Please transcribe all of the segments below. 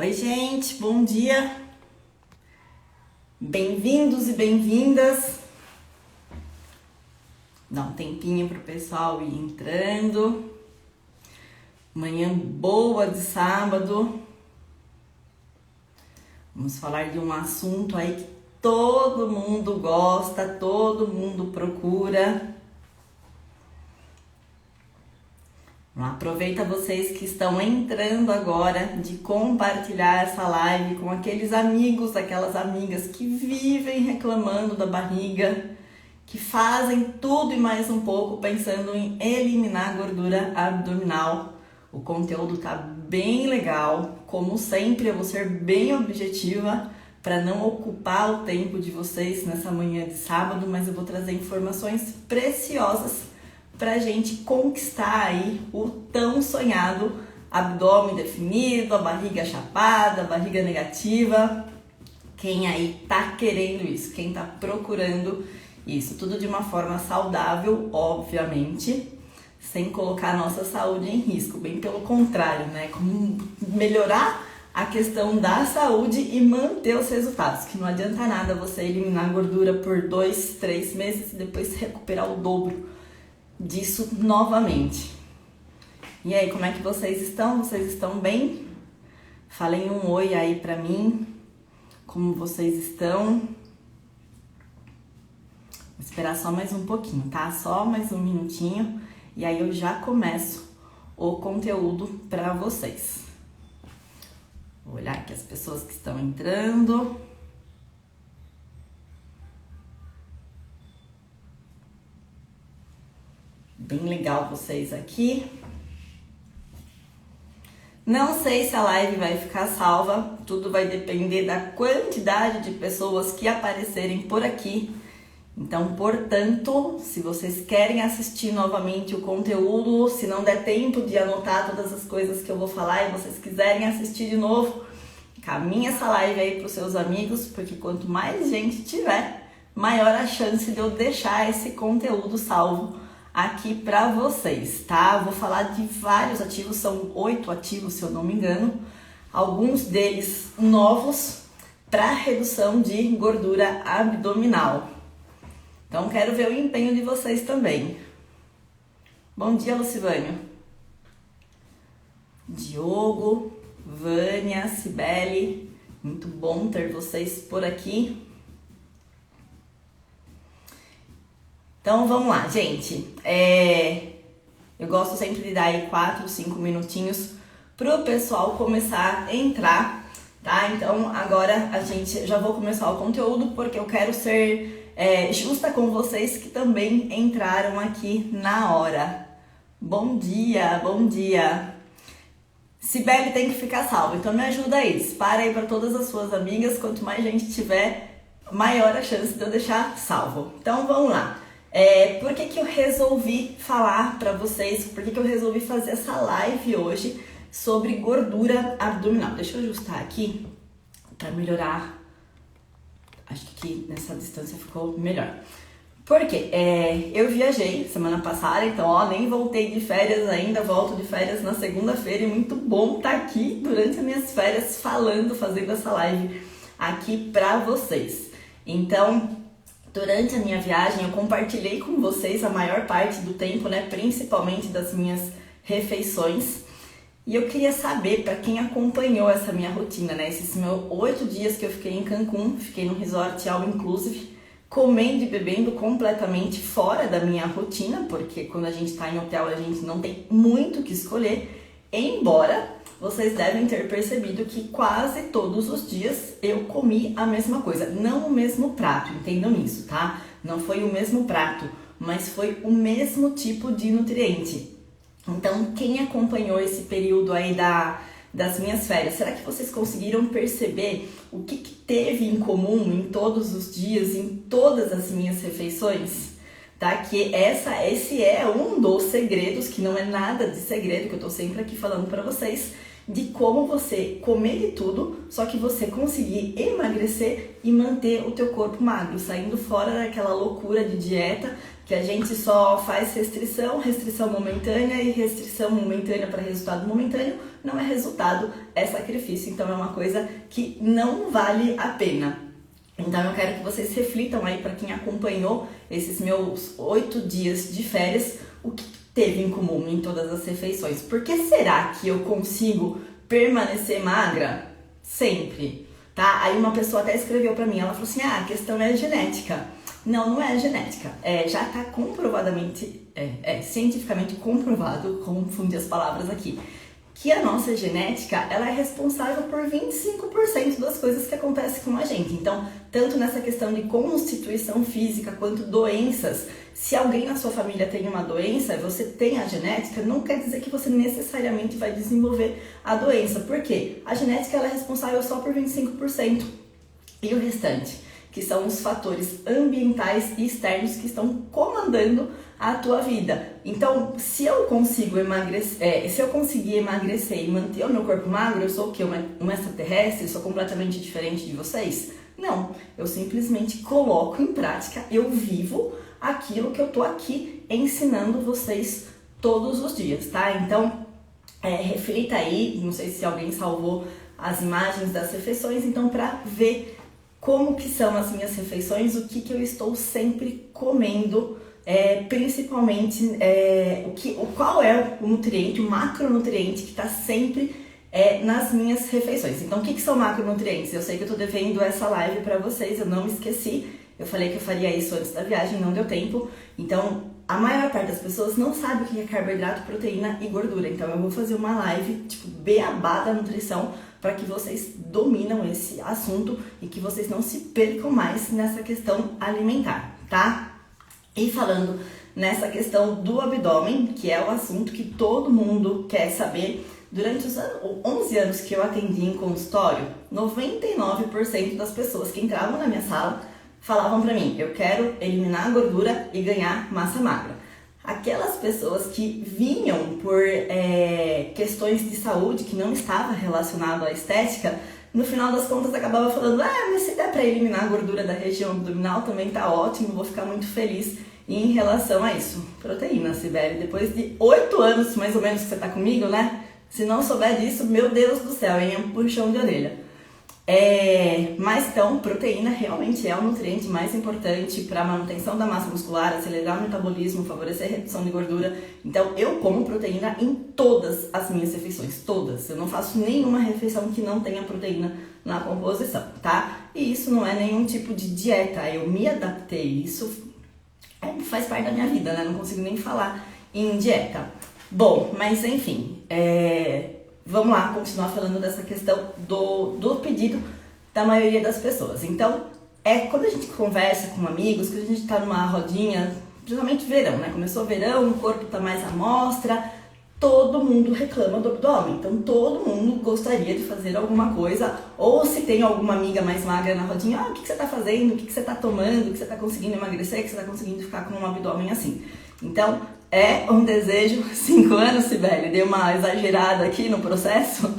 Oi, gente, bom dia. Bem-vindos e bem-vindas. Dá um tempinho pro pessoal ir entrando. Manhã boa de sábado. Vamos falar de um assunto aí que todo mundo gosta, todo mundo procura. Aproveita vocês que estão entrando agora de compartilhar essa live com aqueles amigos, aquelas amigas que vivem reclamando da barriga, que fazem tudo e mais um pouco pensando em eliminar a gordura abdominal. O conteúdo tá bem legal, como sempre eu vou ser bem objetiva para não ocupar o tempo de vocês nessa manhã de sábado, mas eu vou trazer informações preciosas pra gente conquistar aí o tão sonhado abdômen definido, a barriga chapada, a barriga negativa. Quem aí tá querendo isso, quem tá procurando isso, tudo de uma forma saudável, obviamente, sem colocar a nossa saúde em risco, bem pelo contrário, né? Como melhorar a questão da saúde e manter os resultados, que não adianta nada você eliminar a gordura por 2, 3 meses e depois recuperar o dobro disso novamente. E aí, como é que vocês estão? Vocês estão bem? Falem um oi aí pra mim. Como vocês estão? Vou esperar só mais um pouquinho, tá? Só mais um minutinho e aí eu já começo o conteúdo pra vocês. Vou olhar aqui as pessoas que estão entrando. Bem legal vocês aqui. Não sei se a live vai ficar salva, tudo vai depender da quantidade de pessoas que aparecerem por aqui. Então, portanto, se vocês querem assistir novamente o conteúdo, se não der tempo de anotar todas as coisas que eu vou falar e vocês quiserem assistir de novo, caminha essa live aí para os seus amigos, porque quanto mais gente tiver, maior a chance de eu deixar esse conteúdo salvo aqui para vocês, tá? Vou falar de vários ativos, são 8 ativos, se eu não me engano, alguns deles novos para redução de gordura abdominal. Então, quero ver o empenho de vocês também. Bom dia, Lucivânio. Diogo, Vânia, Cibele, muito bom ter vocês por aqui. Então, vamos lá, gente. Eu gosto sempre de dar aí 4, 5 minutinhos pro pessoal começar a entrar, tá? Então, agora a gente já vou começar o conteúdo porque eu quero ser justa com vocês que também entraram aqui na hora. Bom dia, bom dia. Cibele tem que ficar salva, então me ajuda aí. Dispara aí para todas as suas amigas, quanto mais gente tiver, maior a chance de eu deixar salvo. Então, vamos lá. Por que eu resolvi falar pra vocês, por que eu resolvi fazer essa live hoje sobre gordura abdominal? Deixa eu ajustar aqui pra melhorar, acho que aqui nessa distância ficou melhor. Porque eu viajei semana passada, então nem voltei de férias ainda, volto de férias na segunda-feira e muito bom estar aqui durante as minhas férias fazendo essa live aqui pra vocês. Então, durante a minha viagem, eu compartilhei com vocês a maior parte do tempo, né? Principalmente das minhas refeições. E eu queria saber, para quem acompanhou essa minha rotina, né? Esses meus 8 dias que eu fiquei em Cancún, fiquei no resort all inclusive, comendo e bebendo completamente fora da minha rotina, porque quando a gente tá em hotel a gente não tem muito o que escolher, embora vocês devem ter percebido que quase todos os dias eu comi a mesma coisa. Não o mesmo prato, entendam isso, tá? Não foi o mesmo prato, mas foi o mesmo tipo de nutriente. Então, quem acompanhou esse período aí das minhas férias, será que vocês conseguiram perceber o que teve em comum em todos os dias, em todas as minhas refeições? Tá? Que esse é um dos segredos, que não é nada de segredo, que eu tô sempre aqui falando pra vocês, de como você comer de tudo, só que você conseguir emagrecer e manter o teu corpo magro, saindo fora daquela loucura de dieta que a gente só faz restrição momentânea e restrição momentânea para resultado momentâneo, não é resultado, é sacrifício, então é uma coisa que não vale a pena. Então eu quero que vocês reflitam aí, para quem acompanhou esses meus 8 dias de férias, o que teve em comum em todas as refeições. Por que será que eu consigo permanecer magra sempre? Tá? Aí uma pessoa até escreveu pra mim, ela falou assim, a questão é genética. Não, não é genética. Já tá comprovadamente, cientificamente comprovado, confundi as palavras aqui, que a nossa genética, ela é responsável por 25% das coisas que acontecem com a gente. Então, tanto nessa questão de constituição física quanto doenças, se alguém na sua família tem uma doença, você tem a genética, não quer dizer que você necessariamente vai desenvolver a doença. Por quê? A genética, ela é responsável só por 25%. E o restante, que são os fatores ambientais e externos que estão comandando a tua vida. Então, se eu consigo emagrecer, se eu conseguir emagrecer e manter o meu corpo magro, eu sou o quê? Uma extraterrestre? Eu sou completamente diferente de vocês? Não, eu simplesmente coloco em prática, eu vivo aquilo que eu tô aqui ensinando vocês todos os dias, tá? Então, reflita aí, não sei se alguém salvou as imagens das refeições, então para ver como que são as minhas refeições, o que eu estou sempre comendo, principalmente qual é o nutriente, o macronutriente que está sempre nas minhas refeições. Então, o que são macronutrientes? Eu sei que eu estou devendo essa live para vocês, eu não me esqueci, eu falei que eu faria isso antes da viagem, não deu tempo, então a maior parte das pessoas não sabe o que é carboidrato, proteína e gordura, então eu vou fazer uma live tipo beabá da nutrição para que vocês dominam esse assunto e que vocês não se percam mais nessa questão alimentar, tá? E falando nessa questão do abdômen, que é o assunto que todo mundo quer saber, durante os 11 anos que eu atendi em consultório, 99% das pessoas que entravam na minha sala falavam pra mim, eu quero eliminar a gordura e ganhar massa magra. Aquelas pessoas que vinham por questões de saúde que não estava relacionado à estética, no final das contas acabava falando, mas se der para eliminar a gordura da região abdominal também tá ótimo, vou ficar muito feliz em relação a isso. Proteína, Sibeli, depois de 8 anos mais ou menos que você tá comigo, né? Se não souber disso, meu Deus do céu, hein? É um puxão de orelha. Mas então, proteína realmente é o nutriente mais importante para a manutenção da massa muscular, acelerar o metabolismo, favorecer a redução de gordura. Então, eu como proteína em todas as minhas refeições, todas. Eu não faço nenhuma refeição que não tenha proteína na composição, tá? E isso não é nenhum tipo de dieta, eu me adaptei, isso faz parte da minha vida, né? Não consigo nem falar em dieta. Bom, mas enfim, vamos lá continuar falando dessa questão do pedido da maioria das pessoas. Então, quando a gente conversa com amigos, quando a gente tá numa rodinha, principalmente verão, né? Começou o verão, o corpo tá mais à mostra, todo mundo reclama do abdômen. Então, todo mundo gostaria de fazer alguma coisa, ou se tem alguma amiga mais magra na rodinha, o que você tá fazendo, o que você tá tomando, o que você tá conseguindo emagrecer, o que você tá conseguindo ficar com um abdômen assim. Então, é um desejo, 5 anos, Sibeli, dei uma exagerada aqui no processo.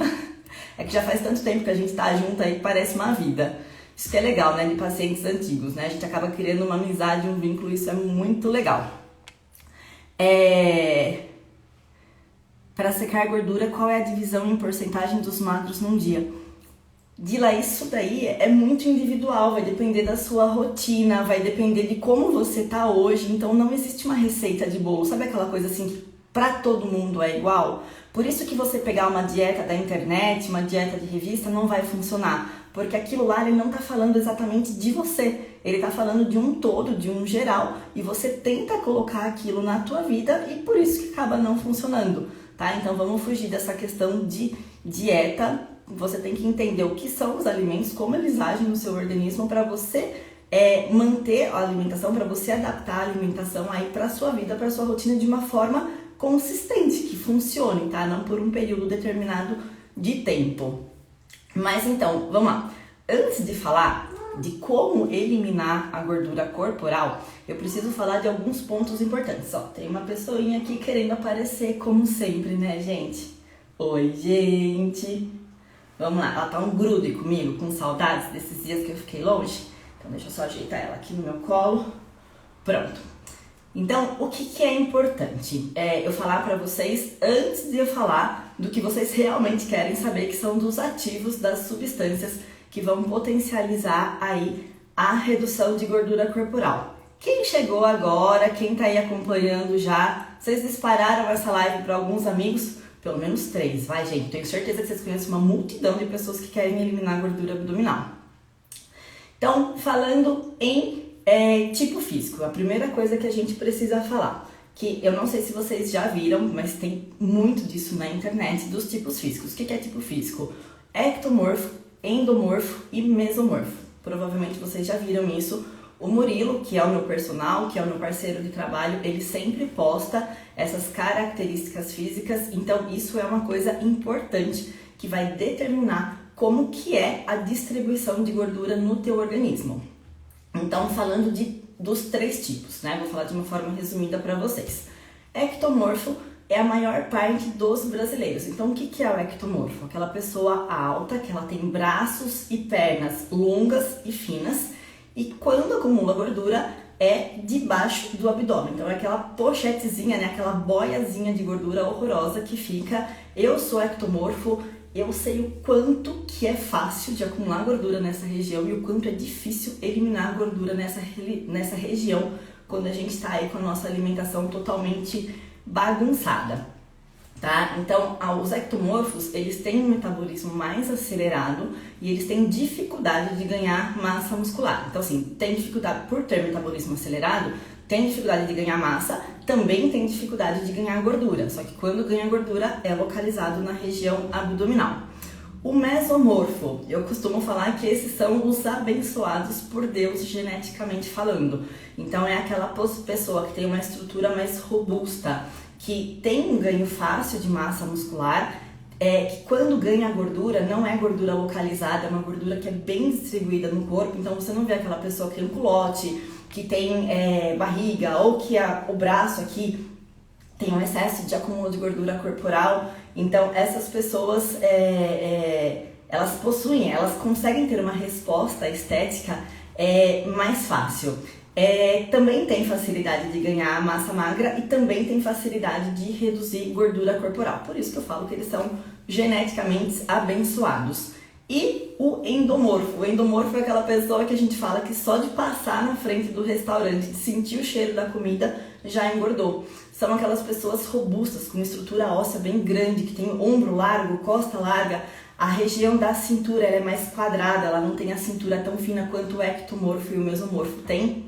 É que já faz tanto tempo que a gente tá junto aí que parece uma vida. Isso que é legal, né, de pacientes antigos, né? A gente acaba criando uma amizade, um vínculo, isso é muito legal. Para secar gordura, qual é a divisão em porcentagem dos macros num dia? Dila, isso daí é muito individual, vai depender da sua rotina, vai depender de como você tá hoje, então não existe uma receita de bolo, sabe aquela coisa assim que pra todo mundo é igual? Por isso que você pegar uma dieta da internet, uma dieta de revista, não vai funcionar, porque aquilo lá ele não tá falando exatamente de você, ele tá falando de um todo, de um geral, e você tenta colocar aquilo na tua vida e por isso que acaba não funcionando, tá? Então vamos fugir dessa questão de dieta. Você tem que entender o que são os alimentos, como eles agem no seu organismo para você manter a alimentação, para você adaptar a alimentação aí para sua vida, para sua rotina de uma forma consistente, que funcione, tá? Não por um período determinado de tempo. Mas então, vamos lá. Antes de falar de como eliminar a gordura corporal, eu preciso falar de alguns pontos importantes. Ó, tem uma pessoinha aqui querendo aparecer como sempre, né, gente? Oi, gente! Vamos lá, ela tá um grude comigo, com saudades desses dias que eu fiquei longe. Então deixa eu só ajeitar ela aqui no meu colo. Pronto. Então, o que é importante? Eu falar para vocês antes de eu falar do que vocês realmente querem saber, que são dos ativos, das substâncias que vão potencializar aí a redução de gordura corporal. Quem chegou agora, quem tá aí acompanhando já, vocês dispararam essa live para alguns amigos? Pelo menos 3, vai gente, tenho certeza que vocês conhecem uma multidão de pessoas que querem eliminar a gordura abdominal. Então, falando em tipo físico, a primeira coisa que a gente precisa falar, que eu não sei se vocês já viram, mas tem muito disso na internet, dos tipos físicos. O que é tipo físico? Ectomorfo, endomorfo e mesomorfo. Provavelmente vocês já viram isso. O Murilo, que é o meu personal, que é o meu parceiro de trabalho, ele sempre posta essas características físicas, então isso é uma coisa importante que vai determinar como que é a distribuição de gordura no teu organismo. Então, falando dos 3 tipos, né? Vou falar de uma forma resumida para vocês. Ectomorfo é a maior parte dos brasileiros. Então, o que é o ectomorfo? Aquela pessoa alta, que ela tem braços e pernas longas e finas, e quando acumula gordura é debaixo do abdômen. Então, é aquela pochetezinha, né? Aquela boiazinha de gordura horrorosa que fica. Eu sou ectomorfo. Eu sei o quanto que é fácil de acumular gordura nessa região e o quanto é difícil eliminar a gordura nessa região quando a gente está aí com a nossa alimentação totalmente bagunçada, tá? Então, os ectomorfos, eles têm um metabolismo mais acelerado e eles têm dificuldade de ganhar massa muscular. Então, assim, tem dificuldade por ter metabolismo acelerado, tem dificuldade de ganhar massa, também tem dificuldade de ganhar gordura, só que quando ganha gordura é localizado na região abdominal. O mesomorfo, eu costumo falar que esses são os abençoados por Deus geneticamente falando. Então é aquela pessoa que tem uma estrutura mais robusta, que tem um ganho fácil de massa muscular, que quando ganha gordura, não é gordura localizada, é uma gordura que é bem distribuída no corpo, então você não vê aquela pessoa que tem um culote, que tem barriga ou que o braço aqui tem um excesso de acúmulo de gordura corporal. Então essas pessoas elas conseguem ter uma resposta estética mais fácil. Também tem facilidade de ganhar massa magra e também tem facilidade de reduzir gordura corporal. Por isso que eu falo que eles são geneticamente abençoados. E o endomorfo. O endomorfo é aquela pessoa que a gente fala que só de passar na frente do restaurante, de sentir o cheiro da comida, já engordou. São aquelas pessoas robustas, com estrutura óssea bem grande, que tem ombro largo, costa larga. A região da cintura ela é mais quadrada, ela não tem a cintura tão fina quanto o ectomorfo e o mesomorfo tem.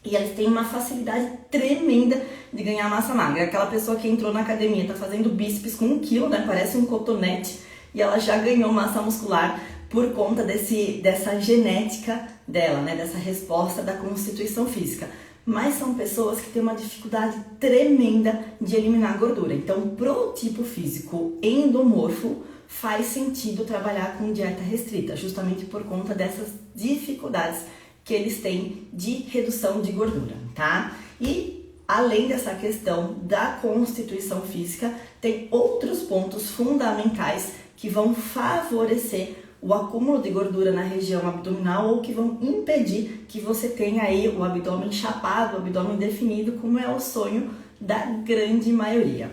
E eles têm uma facilidade tremenda de ganhar massa magra. Aquela pessoa que entrou na academia, tá fazendo bíceps com 1 quilo, né? Parece um cotonete. E ela já ganhou massa muscular por conta dessa genética dela, né? Dessa resposta da constituição física. Mas são pessoas que têm uma dificuldade tremenda de eliminar gordura. Então, pro tipo físico endomorfo, faz sentido trabalhar com dieta restrita, justamente por conta dessas dificuldades que eles têm de redução de gordura, tá? E além dessa questão da constituição física, tem outros pontos fundamentais que vão favorecer o acúmulo de gordura na região abdominal ou que vão impedir que você tenha aí o abdômen chapado, o abdômen definido, como é o sonho da grande maioria.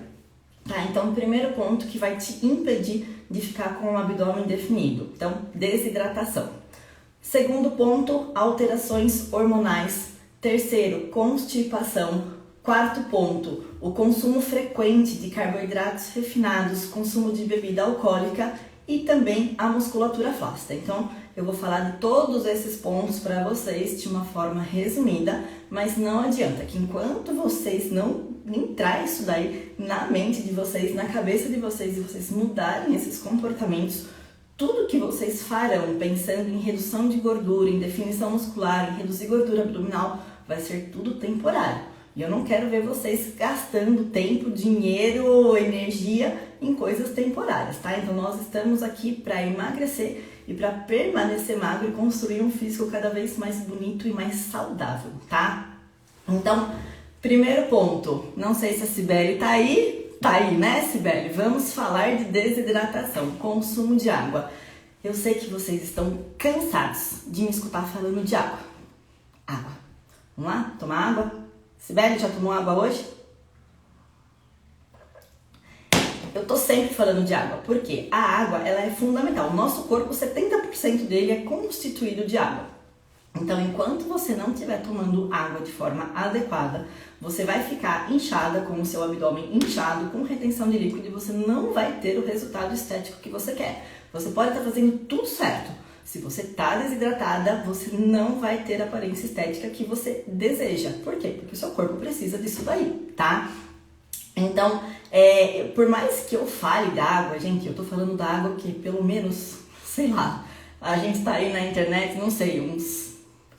Tá? Então, o primeiro ponto que vai te impedir de ficar com o abdômen definido. Então, desidratação. Segundo ponto, alterações hormonais. Terceiro, constipação. Quarto ponto, o consumo frequente de carboidratos refinados, consumo de bebida alcoólica e também a musculatura flácida. Então, eu vou falar de todos esses pontos para vocês de uma forma resumida, mas não adianta que enquanto vocês não entrar isso daí na mente de vocês, na cabeça de vocês e vocês mudarem esses comportamentos, tudo que vocês farão pensando em redução de gordura, em definição muscular, em reduzir gordura abdominal, vai ser tudo temporário. E eu não quero ver vocês gastando tempo, dinheiro, energia em coisas temporárias, tá? Então nós estamos aqui para emagrecer e para permanecer magro e construir um físico cada vez mais bonito e mais saudável, tá? Então, primeiro ponto, não sei se a Cibele tá aí. Tá aí, né, Cibele? Vamos falar de desidratação, consumo de água. Eu sei que vocês estão cansados de me escutar falando de água. Água. Vamos lá? Tomar água? Sibeli, já tomou água hoje? Eu tô sempre falando de água, porque a água, ela é fundamental. O nosso corpo, 70% dele é constituído de água. Então, enquanto você não estiver tomando água de forma adequada, você vai ficar inchada, com o seu abdômen inchado, com retenção de líquido, e você não vai ter o resultado estético que você quer. Você pode estar fazendo tudo certo. Se você está desidratada, você não vai ter a aparência estética que você deseja. Por quê? Porque o seu corpo precisa disso daí, tá? Então, por mais que eu fale da água, gente, eu tô falando da água que pelo menos, sei lá, a gente tá aí na internet, não sei,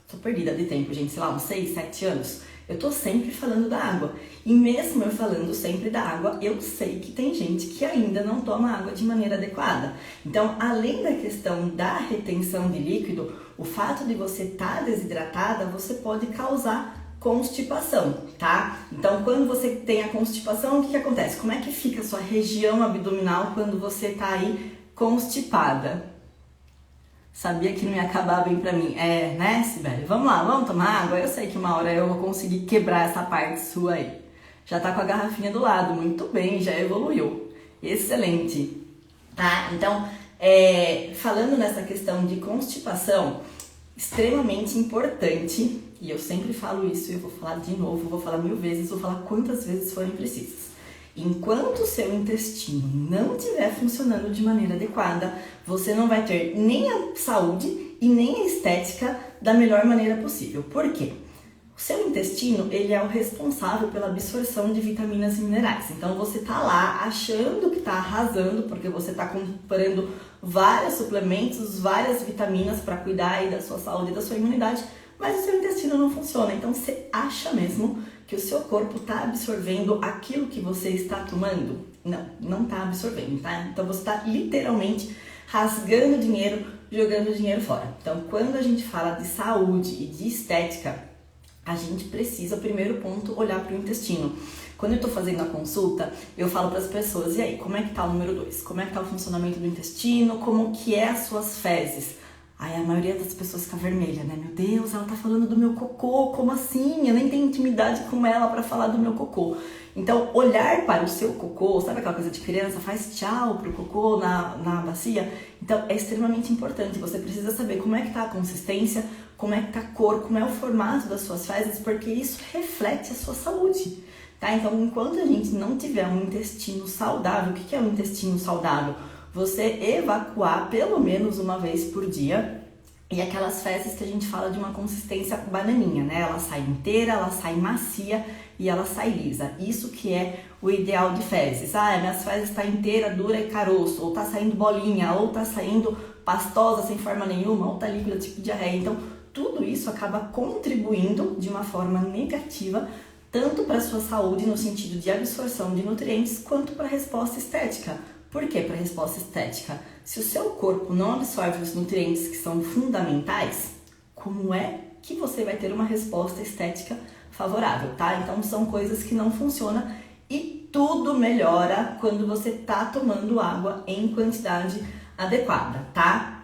tô perdida de tempo, gente, sei lá, uns 6, 7 anos. Eu tô sempre falando da água. E mesmo eu falando sempre da água, eu sei que tem gente que ainda não toma água de maneira adequada. Então, além da questão da retenção de líquido, o fato de você estar desidratada, você pode causar constipação, tá? Então, quando você tem a constipação, o que acontece? Como é que fica a sua região abdominal quando você tá aí constipada? Sabia que não ia acabar bem pra mim. Né, Sibeli? Vamos lá, vamos tomar água? Eu sei que uma hora eu vou conseguir quebrar essa parte sua aí. Já tá com a garrafinha do lado, muito bem, já evoluiu. Excelente. Tá? Então, falando nessa questão de constipação, extremamente importante, e eu sempre falo isso, e eu vou falar de novo, vou falar 1000 vezes, vou falar quantas vezes forem precisas. Enquanto o seu intestino não estiver funcionando de maneira adequada, você não vai ter nem a saúde e nem a estética da melhor maneira possível. Por quê? O seu intestino, ele é o responsável pela absorção de vitaminas e minerais. Então, você tá lá achando que tá arrasando, porque você tá comprando vários suplementos, várias vitaminas para cuidar aí da sua saúde e da sua imunidade, mas o seu intestino não funciona. Então, você acha mesmo que o seu corpo tá absorvendo aquilo que você está tomando? Não tá absorvendo, tá? Então, você tá literalmente rasgando dinheiro, jogando dinheiro fora. Então, quando a gente fala de saúde e de estética, a gente precisa, primeiro ponto, olhar para o intestino. Quando eu tô fazendo a consulta, eu falo para as pessoas, e aí, como é que tá o número 2? Como é que tá o funcionamento do intestino? Como que é as suas fezes? Aí a maioria das pessoas fica vermelha, né? Meu Deus, ela tá falando do meu cocô, como assim? Eu nem tenho intimidade com ela para falar do meu cocô. Então, olhar para o seu cocô, sabe aquela coisa de criança? Faz tchau pro cocô na bacia. Então, é extremamente importante. Você precisa saber como é que tá a consistência, como é que tá a cor, como é o formato das suas fezes, porque isso reflete a sua saúde, tá? Então, enquanto a gente não tiver um intestino saudável, o que é um intestino saudável? Você evacuar pelo menos uma vez por dia, e aquelas fezes que a gente fala de uma consistência bananinha, né? Ela sai inteira, ela sai macia e ela sai lisa. Isso que é o ideal de fezes. Minhas fezes tá inteira, dura e caroço, ou tá saindo bolinha, ou tá saindo pastosa sem forma nenhuma, ou tá líquida tipo diarreia. Então, tudo isso acaba contribuindo de uma forma negativa, tanto para a sua saúde no sentido de absorção de nutrientes, quanto para a resposta estética. Por que para a resposta estética? Se o seu corpo não absorve os nutrientes que são fundamentais, como é que você vai ter uma resposta estética favorável, tá? Então são coisas que não funcionam e tudo melhora quando você tá tomando água em quantidade adequada, tá?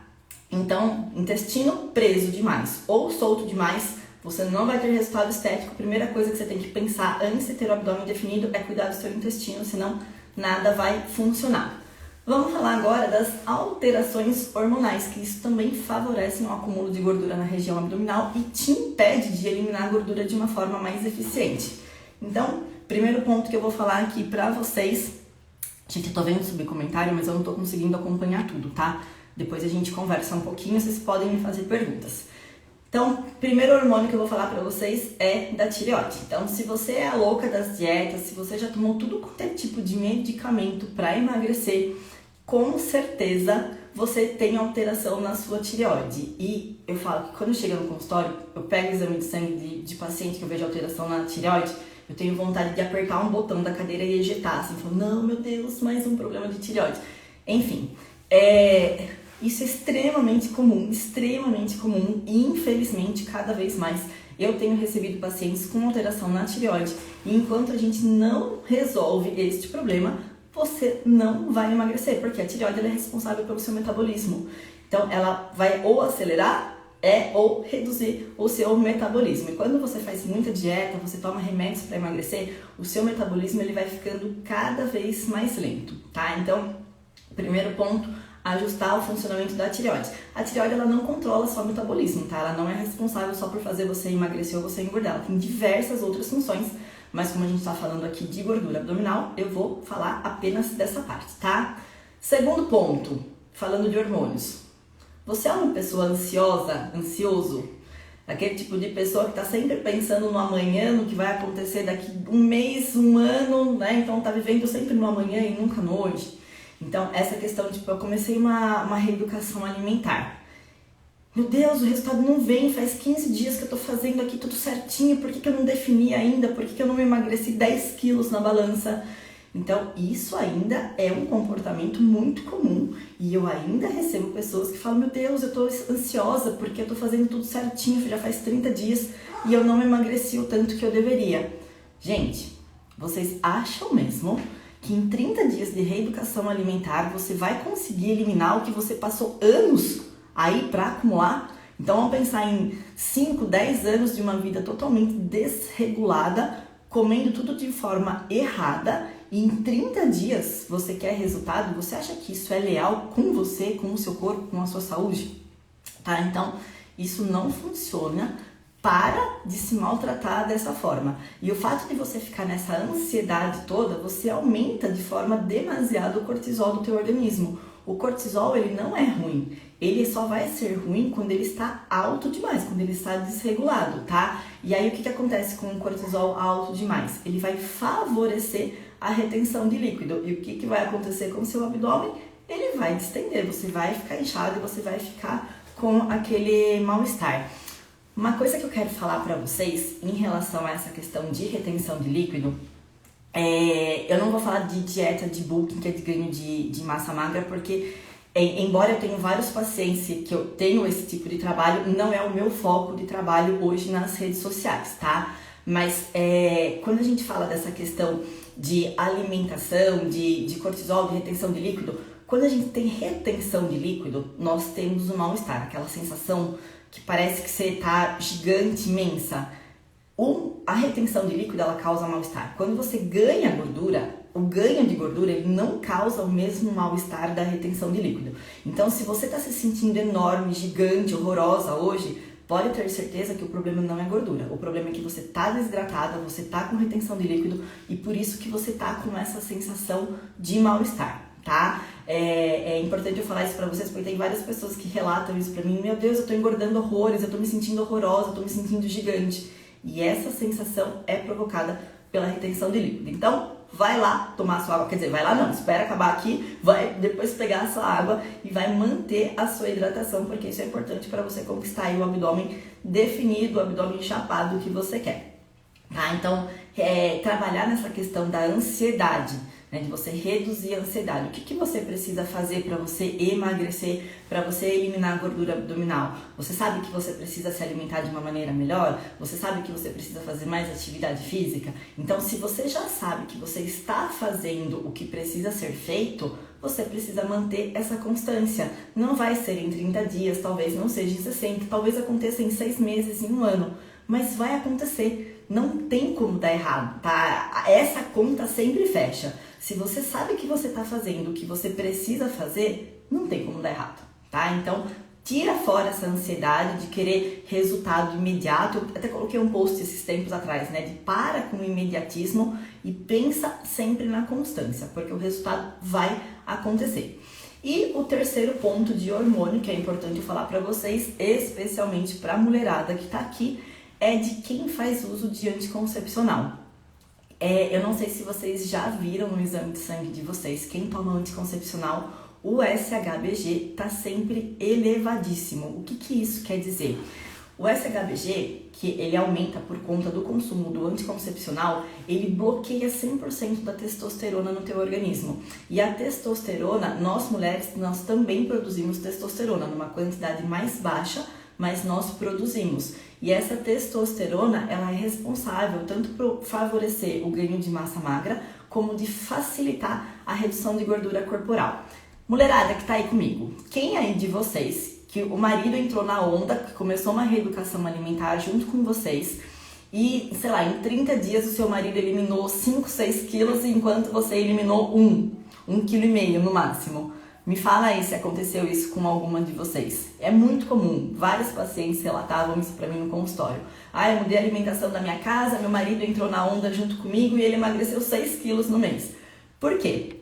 Então, intestino preso demais ou solto demais, você não vai ter resultado estético. Primeira coisa que você tem que pensar antes de ter o abdômen definido é cuidar do seu intestino, senão nada vai funcionar. Vamos falar agora das alterações hormonais, que isso também favorece um acúmulo de gordura na região abdominal e te impede de eliminar a gordura de uma forma mais eficiente. Então, primeiro ponto que eu vou falar aqui pra vocês, gente, eu tô vendo subir comentário, mas eu não tô conseguindo acompanhar tudo, tá? Depois a gente conversa um pouquinho, vocês podem me fazer perguntas. Então, primeiro hormônio que eu vou falar pra vocês é da tireoide. Então, se você é a louca das dietas, se você já tomou tudo quanto é tipo de medicamento pra emagrecer, com certeza você tem alteração na sua tireoide. E eu falo que quando chega no consultório, eu pego o exame de sangue de paciente que eu vejo alteração na tireoide, eu tenho vontade de apertar um botão da cadeira e ejetar, assim, falando, não, meu Deus, mais um problema de tireoide. Enfim, isso é extremamente comum e infelizmente cada vez mais eu tenho recebido pacientes com alteração na tireoide e enquanto a gente não resolve este problema, você não vai emagrecer, porque a tireoide ela é responsável pelo seu metabolismo. Então ela vai ou acelerar ou reduzir o seu metabolismo. E quando você faz muita dieta, você toma remédios para emagrecer, o seu metabolismo ele vai ficando cada vez mais lento, tá? Então, primeiro ponto, ajustar o funcionamento da tireoide. A tireoide ela não controla só o metabolismo, tá? Ela não é responsável só por fazer você emagrecer ou você engordar. Ela tem diversas outras funções, mas como a gente está falando aqui de gordura abdominal, eu vou falar apenas dessa parte, tá? Segundo ponto, falando de hormônios. Você é uma pessoa ansioso? Aquele tipo de pessoa que está sempre pensando no amanhã, no que vai acontecer daqui um mês, um ano, né? Então tá vivendo sempre no amanhã e nunca no hoje. Então essa questão, tipo, eu comecei uma reeducação alimentar. Meu Deus, o resultado não vem, faz 15 dias que eu tô fazendo aqui tudo certinho, por que eu não defini ainda? Por que eu não emagreci 10 quilos na balança? Então, isso ainda é um comportamento muito comum e eu ainda recebo pessoas que falam, meu Deus, eu tô ansiosa porque eu tô fazendo tudo certinho, já faz 30 dias e eu não emagreci o tanto que eu deveria. Gente, vocês acham mesmo que em 30 dias de reeducação alimentar você vai conseguir eliminar o que você passou anos aí para acumular? Então, vamos pensar em 5, 10 anos de uma vida totalmente desregulada, comendo tudo de forma errada, e em 30 dias você quer resultado. Você acha que isso é leal com você, com o seu corpo, com a sua saúde? Tá? Então, isso não funciona. Para de se maltratar dessa forma. E o fato de você ficar nessa ansiedade toda, você aumenta de forma demasiado o cortisol do teu organismo. O cortisol, ele não é ruim. Ele só vai ser ruim quando ele está alto demais, quando ele está desregulado, tá? E aí, o que acontece com o cortisol alto demais? Ele vai favorecer a retenção de líquido. E o que vai acontecer com o seu abdômen? Ele vai distender, você vai ficar inchado e você vai ficar com aquele mal-estar. Uma coisa que eu quero falar para vocês em relação a essa questão de retenção de líquido, eu não vou falar de dieta de bulking, que é de ganho de massa magra, porque embora eu tenha vários pacientes que eu tenho esse tipo de trabalho, não é o meu foco de trabalho hoje nas redes sociais, tá? Mas quando a gente fala dessa questão de alimentação, de cortisol, de retenção de líquido, quando a gente tem retenção de líquido, nós temos um mal-estar, aquela sensação que parece que você tá gigante, imensa. A retenção de líquido, ela causa mal-estar. Quando você ganha gordura, o ganho de gordura, ele não causa o mesmo mal-estar da retenção de líquido. Então, se você tá se sentindo enorme, gigante, horrorosa hoje, pode ter certeza que o problema não é gordura. O problema é que você tá desidratada, você tá com retenção de líquido e por isso que você tá com essa sensação de mal-estar, tá? É importante eu falar isso pra vocês, porque tem várias pessoas que relatam isso pra mim. Meu Deus, eu tô engordando horrores, eu tô me sentindo horrorosa, eu tô me sentindo gigante. E essa sensação é provocada pela retenção de líquido. Então, vai lá tomar sua água, quer dizer, vai lá não, espera acabar aqui, vai depois pegar a sua água e vai manter a sua hidratação, porque isso é importante para você conquistar aí o abdômen definido, o abdômen chapado que você quer. Tá? Então, trabalhar nessa questão da ansiedade, né, de você reduzir a ansiedade. O que você precisa fazer para você emagrecer, para você eliminar a gordura abdominal? Você sabe que você precisa se alimentar de uma maneira melhor? Você sabe que você precisa fazer mais atividade física? Então, se você já sabe que você está fazendo o que precisa ser feito, você precisa manter essa constância. Não vai ser em 30 dias, talvez não seja em 60, talvez aconteça em 6 meses, em um ano, mas vai acontecer. Não tem como dar errado, tá? Essa conta sempre fecha. Se você sabe que você está fazendo o que você precisa fazer, não tem como dar errado, tá? Então, tira fora essa ansiedade de querer resultado imediato. Eu até coloquei um post esses tempos atrás, né? De para com o imediatismo e pensa sempre na constância, porque o resultado vai acontecer. E o terceiro ponto de hormônio, que é importante eu falar para vocês, especialmente para a mulherada que está aqui, é de quem faz uso de anticoncepcional. Eu não sei se vocês já viram no exame de sangue de vocês, quem toma anticoncepcional, o SHBG está sempre elevadíssimo. O que isso quer dizer? O SHBG, que ele aumenta por conta do consumo do anticoncepcional, ele bloqueia 100% da testosterona no teu organismo. E a testosterona, nós mulheres, nós também produzimos testosterona numa quantidade mais baixa, mas nós produzimos. E essa testosterona, ela é responsável tanto por favorecer o ganho de massa magra, como de facilitar a redução de gordura corporal. Mulherada que tá aí comigo, quem aí de vocês que o marido entrou na onda, que começou uma reeducação alimentar junto com vocês e, sei lá, em 30 dias o seu marido eliminou 5, 6 quilos enquanto você eliminou 1,5 kg no máximo. Me fala aí se aconteceu isso com alguma de vocês. É muito comum, vários pacientes relatavam isso pra mim no consultório. Eu mudei a alimentação da minha casa, meu marido entrou na onda junto comigo e ele emagreceu 6 quilos no mês. Por quê?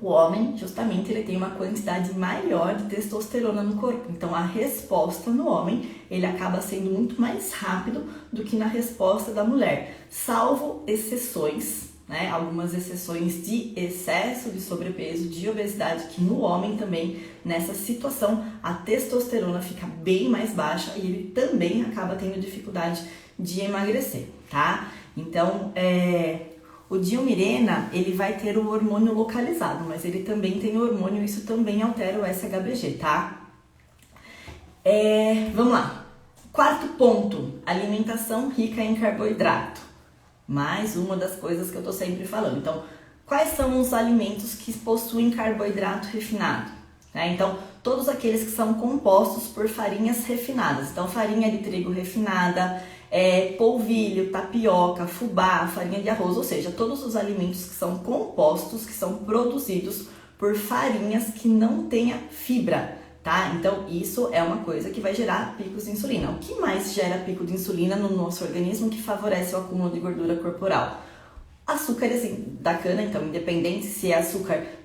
O homem, justamente, ele tem uma quantidade maior de testosterona no corpo. Então, a resposta no homem, ele acaba sendo muito mais rápido do que na resposta da mulher. Salvo exceções, né? Algumas exceções de excesso de sobrepeso, de obesidade, que no homem também, nessa situação, a testosterona fica bem mais baixa e ele também acaba tendo dificuldade de emagrecer, tá? Então, o Diumirena, ele vai ter o hormônio localizado, mas ele também tem o hormônio, isso também altera o SHBG, tá? Vamos lá. Quarto ponto, alimentação rica em carboidrato. Mais uma das coisas que eu tô sempre falando. Então, quais são os alimentos que possuem carboidrato refinado? Então, todos aqueles que são compostos por farinhas refinadas. Então, farinha de trigo refinada, polvilho, tapioca, fubá, farinha de arroz, ou seja, todos os alimentos que são compostos, que são produzidos por farinhas que não tenha fibra, tá? Então, isso é uma coisa que vai gerar picos de insulina. O que mais gera pico de insulina no nosso organismo que favorece o acúmulo de gordura corporal? Açúcares da cana, então, independente se é açúcar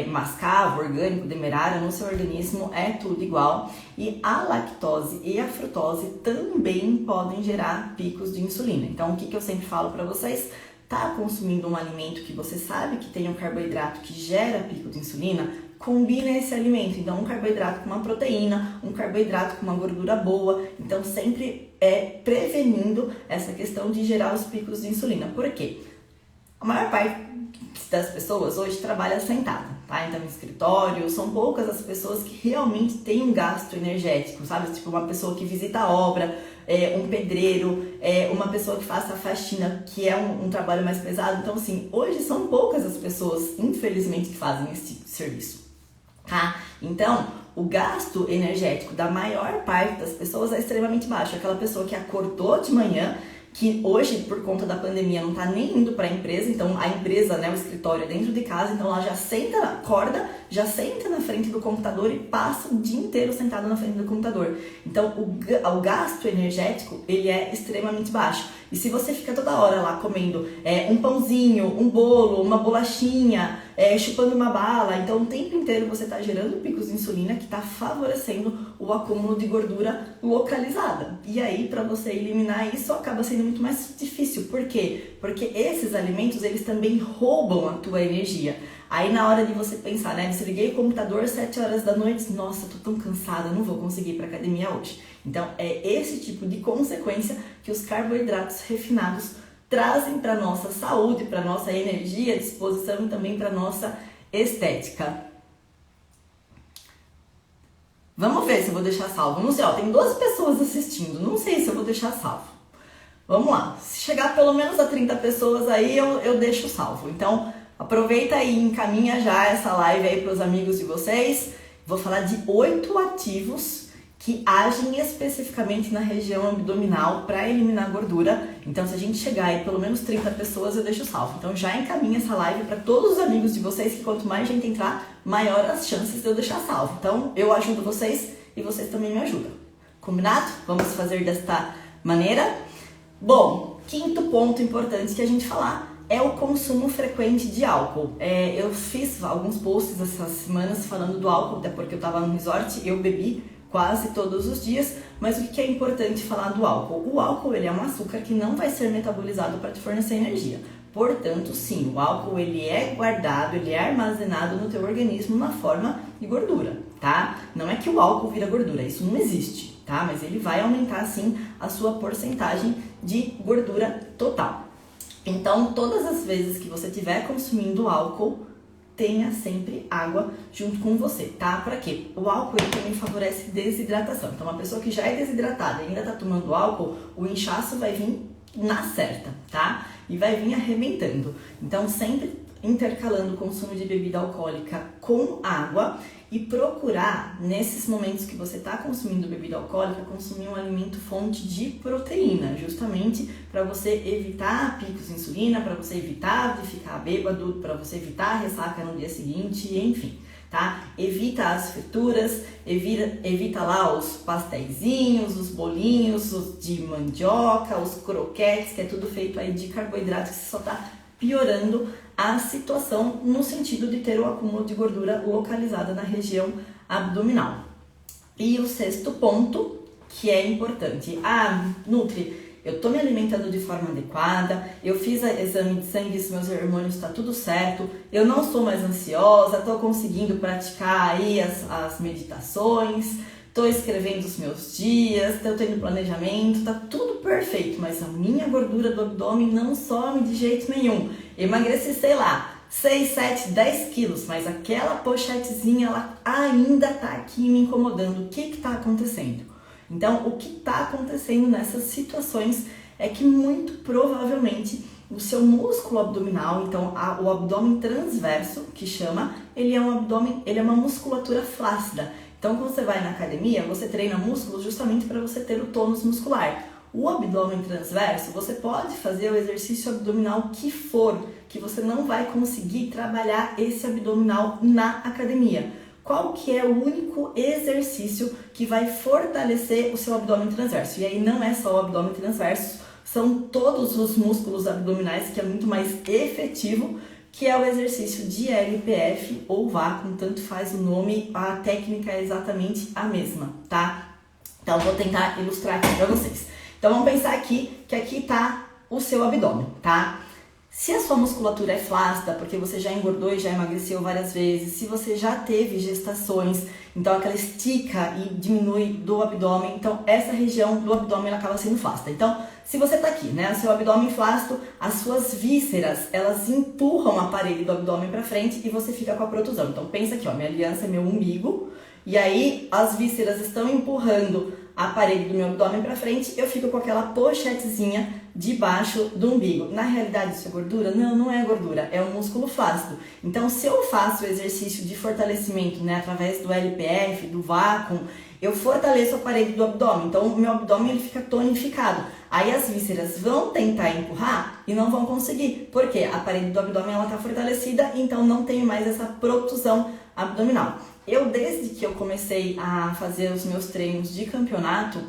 mascavo, orgânico, demerara, no seu organismo é tudo igual. E a lactose e a frutose também podem gerar picos de insulina. Então, o que eu sempre falo para vocês? Tá consumindo um alimento que você sabe que tem um carboidrato que gera pico de insulina? Combina esse alimento. Então, um carboidrato com uma proteína, um carboidrato com uma gordura boa. Então, sempre prevenindo essa questão de gerar os picos de insulina. Por quê? A maior parte das pessoas hoje trabalha sentada, tá? Então, no escritório, são poucas as pessoas que realmente têm um gasto energético, sabe? Tipo, uma pessoa que visita a obra, um pedreiro, uma pessoa que faça a faxina, que é um trabalho mais pesado. Então, assim, hoje são poucas as pessoas, infelizmente, que fazem esse tipo de serviço, tá? Então, o gasto energético da maior parte das pessoas é extremamente baixo. Aquela pessoa que acordou de manhã, que hoje, por conta da pandemia, não tá nem indo para a empresa, então a empresa, né, o escritório é dentro de casa, então ela já senta, acorda, já senta na frente do computador e passa o dia inteiro sentado na frente do computador. Então o gasto energético, ele é extremamente baixo. E se você fica toda hora lá comendo um pãozinho, um bolo, uma bolachinha, chupando uma bala, então o tempo inteiro você está gerando picos de insulina que está favorecendo o acúmulo de gordura localizada. E aí, para você eliminar isso, acaba sendo muito mais difícil. Por quê? Porque esses alimentos, eles também roubam a tua energia. Aí na hora de você pensar, né? Desliguei o computador 7 horas da noite, nossa, tô tão cansada, não vou conseguir ir pra academia hoje. Então é esse tipo de consequência que os carboidratos refinados trazem para nossa saúde, para nossa energia, disposição e também para nossa estética. Vamos ver se eu vou deixar salvo. Não sei, tem 12 pessoas assistindo, não sei se eu vou deixar salvo. Vamos lá, se chegar pelo menos a 30 pessoas aí, eu deixo salvo. Então, aproveita aí e encaminha já essa live aí para os amigos de vocês. Vou falar de 8 ativos que agem especificamente na região abdominal para eliminar gordura. Então, se a gente chegar aí pelo menos 30 pessoas, eu deixo salvo. Então, já encaminha essa live para todos os amigos de vocês, que quanto mais gente entrar, maior as chances de eu deixar salvo. Então, eu ajudo vocês e vocês também me ajudam. Combinado? Vamos fazer desta maneira? Bom, quinto ponto importante que a gente falar é o consumo frequente de álcool. Eu fiz alguns posts essas semanas falando do álcool, até porque eu estava no resort, eu bebi quase todos os dias, mas o que é importante falar do álcool? O álcool, ele é um açúcar que não vai ser metabolizado para te fornecer energia. Portanto, sim, o álcool, ele é guardado, ele é armazenado no teu organismo na forma de gordura, tá? Não é que o álcool vira gordura, isso não existe, tá? Mas ele vai aumentar, sim, a sua porcentagem de gordura total. Então, todas as vezes que você estiver consumindo álcool, tenha sempre água junto com você, tá? Para quê? O álcool, ele também favorece desidratação. Então, uma pessoa que já é desidratada e ainda tá tomando álcool, o inchaço vai vir na certa, tá? E vai vir arrebentando. Então, sempre intercalando o consumo de bebida alcoólica com água e procurar, nesses momentos que você está consumindo bebida alcoólica, consumir um alimento fonte de proteína, justamente para você evitar picos de insulina, para você evitar de ficar bêbado, para você evitar a ressaca no dia seguinte, enfim, tá? Evita as frituras, evita lá os pastéisinhos, os bolinhos, os de mandioca, os croquetes, que é tudo feito aí de carboidrato, que você só tá piorando a situação no sentido de ter o acúmulo de gordura localizada na região abdominal. E o sexto ponto, que é importante. Nutri, eu tô me alimentando de forma adequada, eu fiz exame de sangue, os meus hormônios tá tudo certo, eu não sou mais ansiosa, tô conseguindo praticar aí as meditações, tô escrevendo os meus dias, tô tendo planejamento, tá tudo perfeito, mas a minha gordura do abdômen não some de jeito nenhum. Emagreci, sei lá, 6, 7, 10 quilos, mas aquela pochetezinha, ela ainda tá aqui me incomodando. O que tá acontecendo? Então, o que tá acontecendo nessas situações é que muito provavelmente o seu músculo abdominal, então o abdômen transverso, que chama, ele é uma musculatura flácida. Então, quando você vai na academia, você treina músculos justamente para você ter o tônus muscular. O abdômen transverso, você pode fazer o exercício abdominal que for, que você não vai conseguir trabalhar esse abdominal na academia. Qual que é o único exercício que vai fortalecer o seu abdômen transverso? E aí não é só o abdômen transverso, são todos os músculos abdominais, que é muito mais efetivo, que é o exercício de LPF ou vácuo, tanto faz o nome, a técnica é exatamente a mesma, tá? Então, vou tentar ilustrar aqui para vocês. Então, vamos pensar aqui que aqui tá o seu abdômen, tá? Se a sua musculatura é flácida, porque você já engordou e já emagreceu várias vezes, se você já teve gestações, então aquela estica e diminui do abdômen, então essa região do abdômen ela acaba sendo flácida. Então, se você tá aqui, né, o seu abdômen flácido, as suas vísceras, elas empurram o aparelho do abdômen para frente e você fica com a protusão. Então, pensa aqui, ó, minha aliança é meu umbigo, e aí as vísceras estão empurrando a parede do meu abdômen para frente, eu fico com aquela pochetezinha debaixo do umbigo. Na realidade, isso é gordura? Não, não é gordura, é um músculo flácido. Então, se eu faço o exercício de fortalecimento, né, através do LPF, do vácuo, eu fortaleço a parede do abdômen. Então, o meu abdômen ele fica tonificado. Aí as vísceras vão tentar empurrar e não vão conseguir. Por quê? A parede do abdômen está fortalecida, então não tem mais essa protusão abdominal. Desde que eu comecei a fazer os meus treinos de campeonato,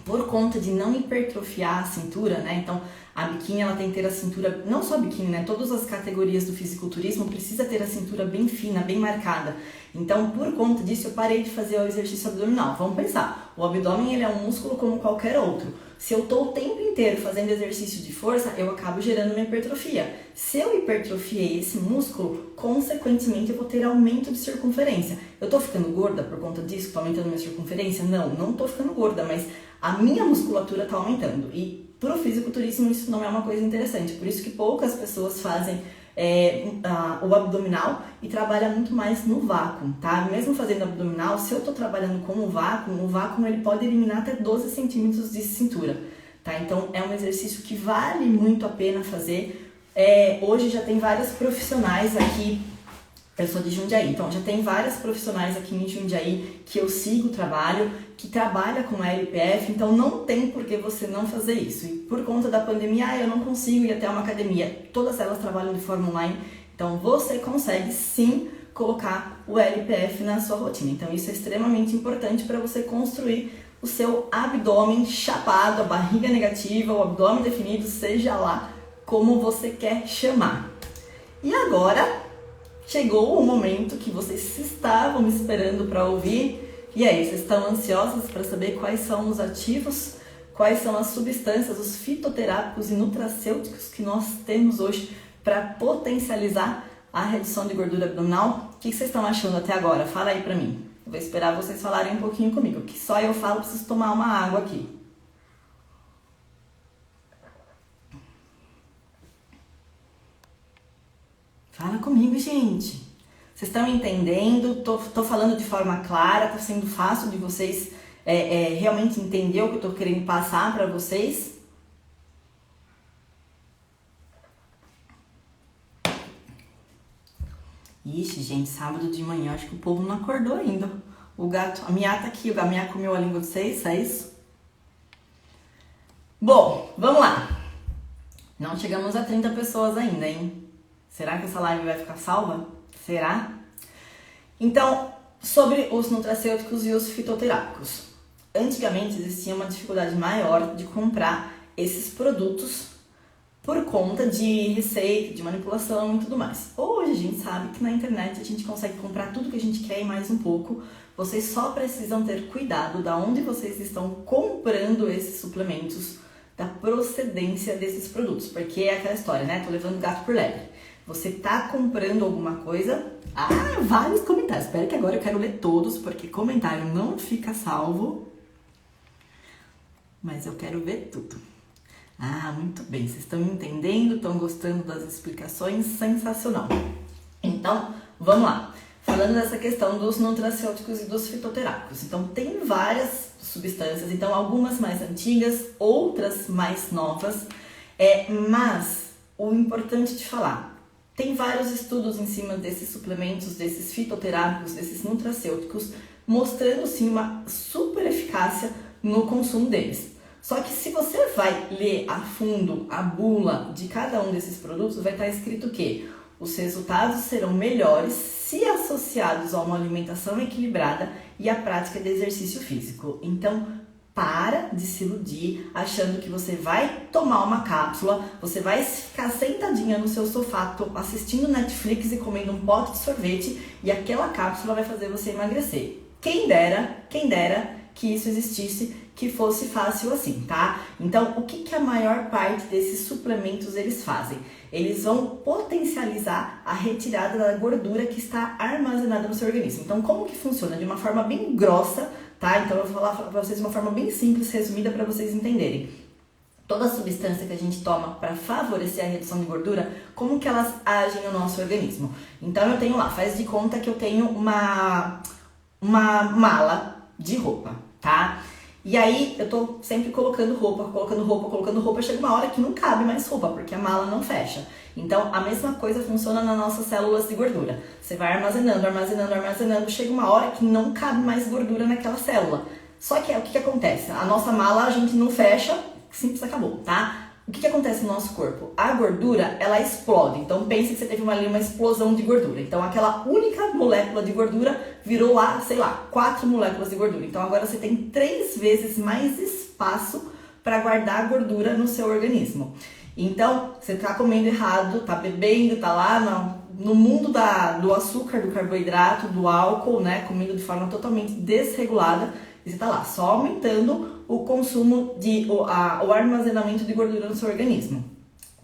por conta de não hipertrofiar a cintura, né? Então, a biquíni, ela tem que ter a cintura, não só a biquíni, né? Todas as categorias do fisiculturismo precisa ter a cintura bem fina, bem marcada. Então, por conta disso, eu parei de fazer o exercício abdominal. Vamos pensar, o abdômen, ele é um músculo como qualquer outro. Se eu estou o tempo inteiro fazendo exercício de força, eu acabo gerando uma hipertrofia. Se eu hipertrofiei esse músculo, consequentemente eu vou ter aumento de circunferência. Eu estou ficando gorda por conta disso? Estou aumentando minha circunferência? Não estou ficando gorda, mas a minha musculatura está aumentando. E para o fisiculturismo isso não é uma coisa interessante. Por isso que poucas pessoas fazem o abdominal e trabalham muito mais no vácuo, tá? Mesmo fazendo abdominal, se eu estou trabalhando com o vácuo ele pode eliminar até 12 centímetros de cintura, tá? Então é um exercício que vale muito a pena fazer. Hoje já tem vários profissionais aqui. Eu sou de Jundiaí, então já tem várias profissionais aqui em Jundiaí que eu sigo o trabalho, que trabalha com LPF, então não tem por que você não fazer isso. E por conta da pandemia, eu não consigo ir até uma academia. Todas elas trabalham de forma online, então você consegue sim colocar o LPF na sua rotina. Então isso é extremamente importante para você construir o seu abdômen chapado, a barriga negativa, o abdômen definido, seja lá como você quer chamar. E agora chegou o momento que vocês estavam me esperando para ouvir. E aí, vocês estão ansiosos para saber quais são os ativos, quais são as substâncias, os fitoterápicos e nutracêuticos que nós temos hoje para potencializar a redução de gordura abdominal? O que vocês estão achando até agora? Fala aí para mim. Eu vou esperar vocês falarem um pouquinho comigo, que só eu falo, preciso tomar uma água aqui. Fala comigo, gente. Vocês estão entendendo? Tô falando de forma clara, tá sendo fácil de vocês realmente entender o que eu tô querendo passar para vocês? Ixi, gente, sábado de manhã, acho que o povo não acordou ainda. O gato, a Mia tá aqui, a Mia comeu a língua de vocês, é isso? Bom, vamos lá. Não chegamos a 30 pessoas ainda, hein? Será que essa live vai ficar salva? Será? Então, sobre os nutracêuticos e os fitoterápicos. Antigamente existia uma dificuldade maior de comprar esses produtos por conta de receita, de manipulação e tudo mais. Hoje a gente sabe que na internet a gente consegue comprar tudo que a gente quer e mais um pouco. Vocês só precisam ter cuidado da onde vocês estão comprando esses suplementos, da procedência desses produtos, porque é aquela história, né? Tô levando gato por lebre. Você tá comprando alguma coisa? Vários comentários. Espera que agora eu quero ler todos, porque comentário não fica salvo. Mas eu quero ver tudo. Muito bem. Vocês estão entendendo? Estão gostando das explicações? Sensacional. Então, vamos lá. Falando dessa questão dos nutracêuticos e dos fitoterápicos. Então, tem várias substâncias. Então, algumas mais antigas, outras mais novas. Mas, o importante de falar... Tem vários estudos em cima desses suplementos, desses fitoterápicos, desses nutracêuticos, mostrando sim uma super eficácia no consumo deles. Só que se você vai ler a fundo a bula de cada um desses produtos, vai estar escrito que os resultados serão melhores se associados a uma alimentação equilibrada e a prática de exercício físico. Então, para de se iludir achando que você vai tomar uma cápsula, você vai ficar sentadinha no seu sofá assistindo Netflix e comendo um pote de sorvete e aquela cápsula vai fazer você emagrecer. Quem dera que isso existisse, que fosse fácil assim, tá? Então, o que a maior parte desses suplementos eles fazem? Eles vão potencializar a retirada da gordura que está armazenada no seu organismo. Então, como que funciona? De uma forma bem grossa, tá? Então eu vou falar para vocês de uma forma bem simples, resumida, para vocês entenderem. Toda substância que a gente toma para favorecer a redução de gordura, como que elas agem no nosso organismo? Então eu tenho lá, faz de conta que eu tenho uma mala de roupa, tá? E aí eu tô sempre colocando roupa, chega uma hora que não cabe mais roupa, porque a mala não fecha. Então a mesma coisa funciona nas nossas células de gordura. Você vai armazenando, chega uma hora que não cabe mais gordura naquela célula. Só que o que acontece? A nossa mala a gente não fecha, simples, acabou, tá? O que acontece no nosso corpo? A gordura, ela explode. Então, pense que você teve uma explosão de gordura. Então, aquela única molécula de gordura virou lá, 4 moléculas de gordura. Então, agora você tem 3 vezes mais espaço para guardar a gordura no seu organismo. Então, você tá comendo errado, tá bebendo, tá lá no mundo do açúcar, do carboidrato, do álcool, né? Comendo de forma totalmente desregulada. E você tá lá só aumentando o consumo o armazenamento de gordura no seu organismo,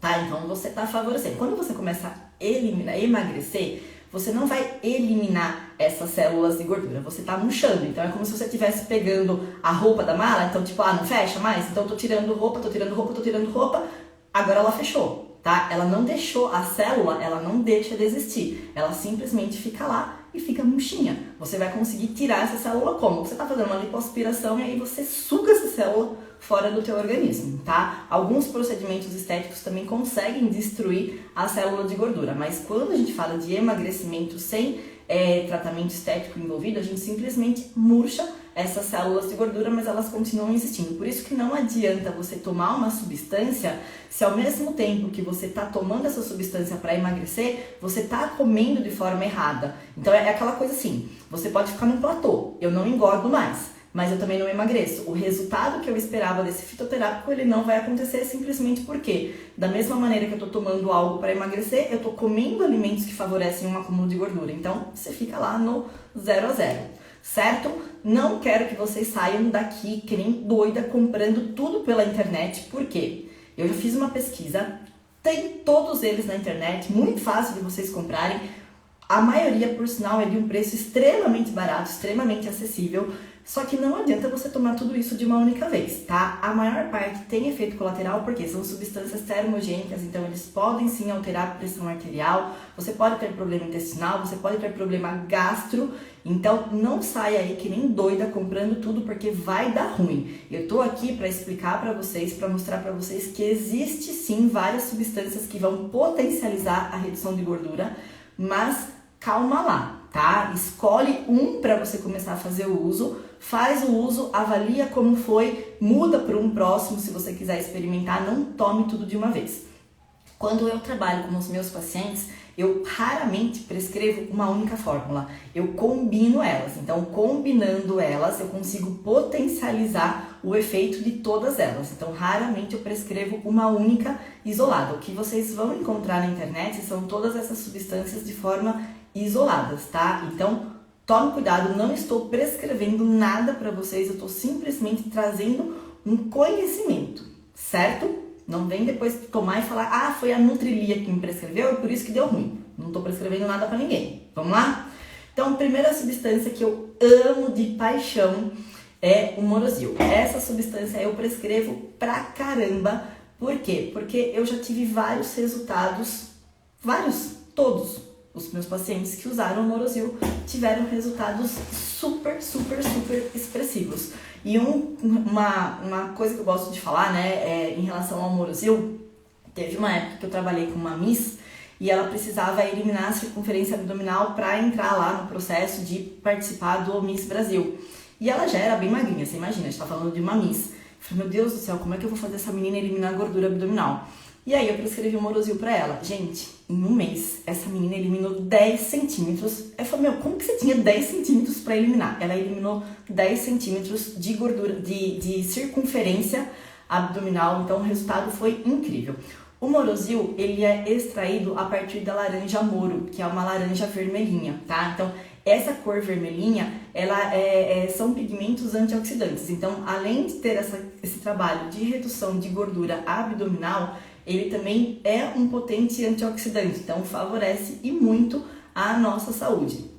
tá? Então você tá favorecendo. Quando você começa a emagrecer, você não vai eliminar essas células de gordura, você tá murchando. Então é como se você estivesse pegando a roupa da mala, então tipo, não fecha mais? Então eu tô tirando roupa, agora ela fechou, tá? Ela não deixou, a célula, ela não deixa de existir, ela simplesmente fica lá e fica murchinha. Você vai conseguir tirar essa célula como? Você tá fazendo uma lipoaspiração e aí você suga essa célula fora do teu organismo, tá? Alguns procedimentos estéticos também conseguem destruir a célula de gordura, mas quando a gente fala de emagrecimento sem tratamento estético envolvido, a gente simplesmente murcha essas células de gordura, mas elas continuam existindo. Por isso que não adianta você tomar uma substância se ao mesmo tempo que você está tomando essa substância para emagrecer, você está comendo de forma errada. Então é aquela coisa assim, você pode ficar num platô, eu não engordo mais, mas eu também não emagreço. O resultado que eu esperava desse fitoterápico, ele não vai acontecer simplesmente porque, da mesma maneira que eu tô tomando algo para emagrecer, eu tô comendo alimentos que favorecem um acúmulo de gordura. Então, você fica lá no 0 a 0, certo? Não quero que vocês saiam daqui que nem doida comprando tudo pela internet, porque eu já fiz uma pesquisa, tem todos eles na internet, muito fácil de vocês comprarem. A maioria, por sinal, é de um preço extremamente barato, extremamente acessível. Só que não adianta você tomar tudo isso de uma única vez, tá? A maior parte tem efeito colateral porque são substâncias termogênicas, então eles podem sim alterar a pressão arterial, você pode ter problema intestinal, você pode ter problema gastro, então não saia aí que nem doida comprando tudo porque vai dar ruim. Eu tô aqui para explicar para vocês, para mostrar para vocês que existe sim várias substâncias que vão potencializar a redução de gordura, mas calma lá, tá? Escolhe um para você começar a fazer o uso, faz o uso, avalia como foi, muda para um próximo se você quiser experimentar, não tome tudo de uma vez. Quando eu trabalho com os meus pacientes, eu raramente prescrevo uma única fórmula, eu combino elas. Então, combinando elas, eu consigo potencializar o efeito de todas elas. Então, raramente eu prescrevo uma única isolada. O que vocês vão encontrar na internet são todas essas substâncias de forma isoladas, tá? Então, tome cuidado, não estou prescrevendo nada para vocês, eu estou simplesmente trazendo um conhecimento, certo? Não vem depois tomar e falar, ah, foi a Nutrilia que me prescreveu e por isso que deu ruim. Não estou prescrevendo nada para ninguém. Vamos lá? Então, a primeira substância que eu amo de paixão é o Morozil. Essa substância eu prescrevo pra caramba. Por quê? Porque eu já tive vários resultados, todos os meus pacientes que usaram o Morozil tiveram resultados super expressivos. E uma coisa que eu gosto de falar, né, em relação ao Morozil, teve uma época que eu trabalhei com uma Miss e ela precisava eliminar a circunferência abdominal para entrar lá no processo de participar do Miss Brasil. E ela já era bem magrinha, você imagina, a gente tá falando de uma Miss. Eu falei, meu Deus do céu, como é que eu vou fazer essa menina eliminar a gordura abdominal? E aí eu prescrevi o Morozil pra ela. Gente, em um mês, essa menina eliminou 10 centímetros. Eu falei, meu, como que você tinha 10 centímetros pra eliminar? Ela eliminou 10 centímetros de gordura, de circunferência abdominal. Então o resultado foi incrível. O Morozil, ele é extraído a partir da laranja Moro, que é uma laranja vermelhinha, tá? Então, essa cor vermelhinha, ela são pigmentos antioxidantes. Então, além de ter esse trabalho de redução de gordura abdominal, ele também é um potente antioxidante, então favorece e muito a nossa saúde.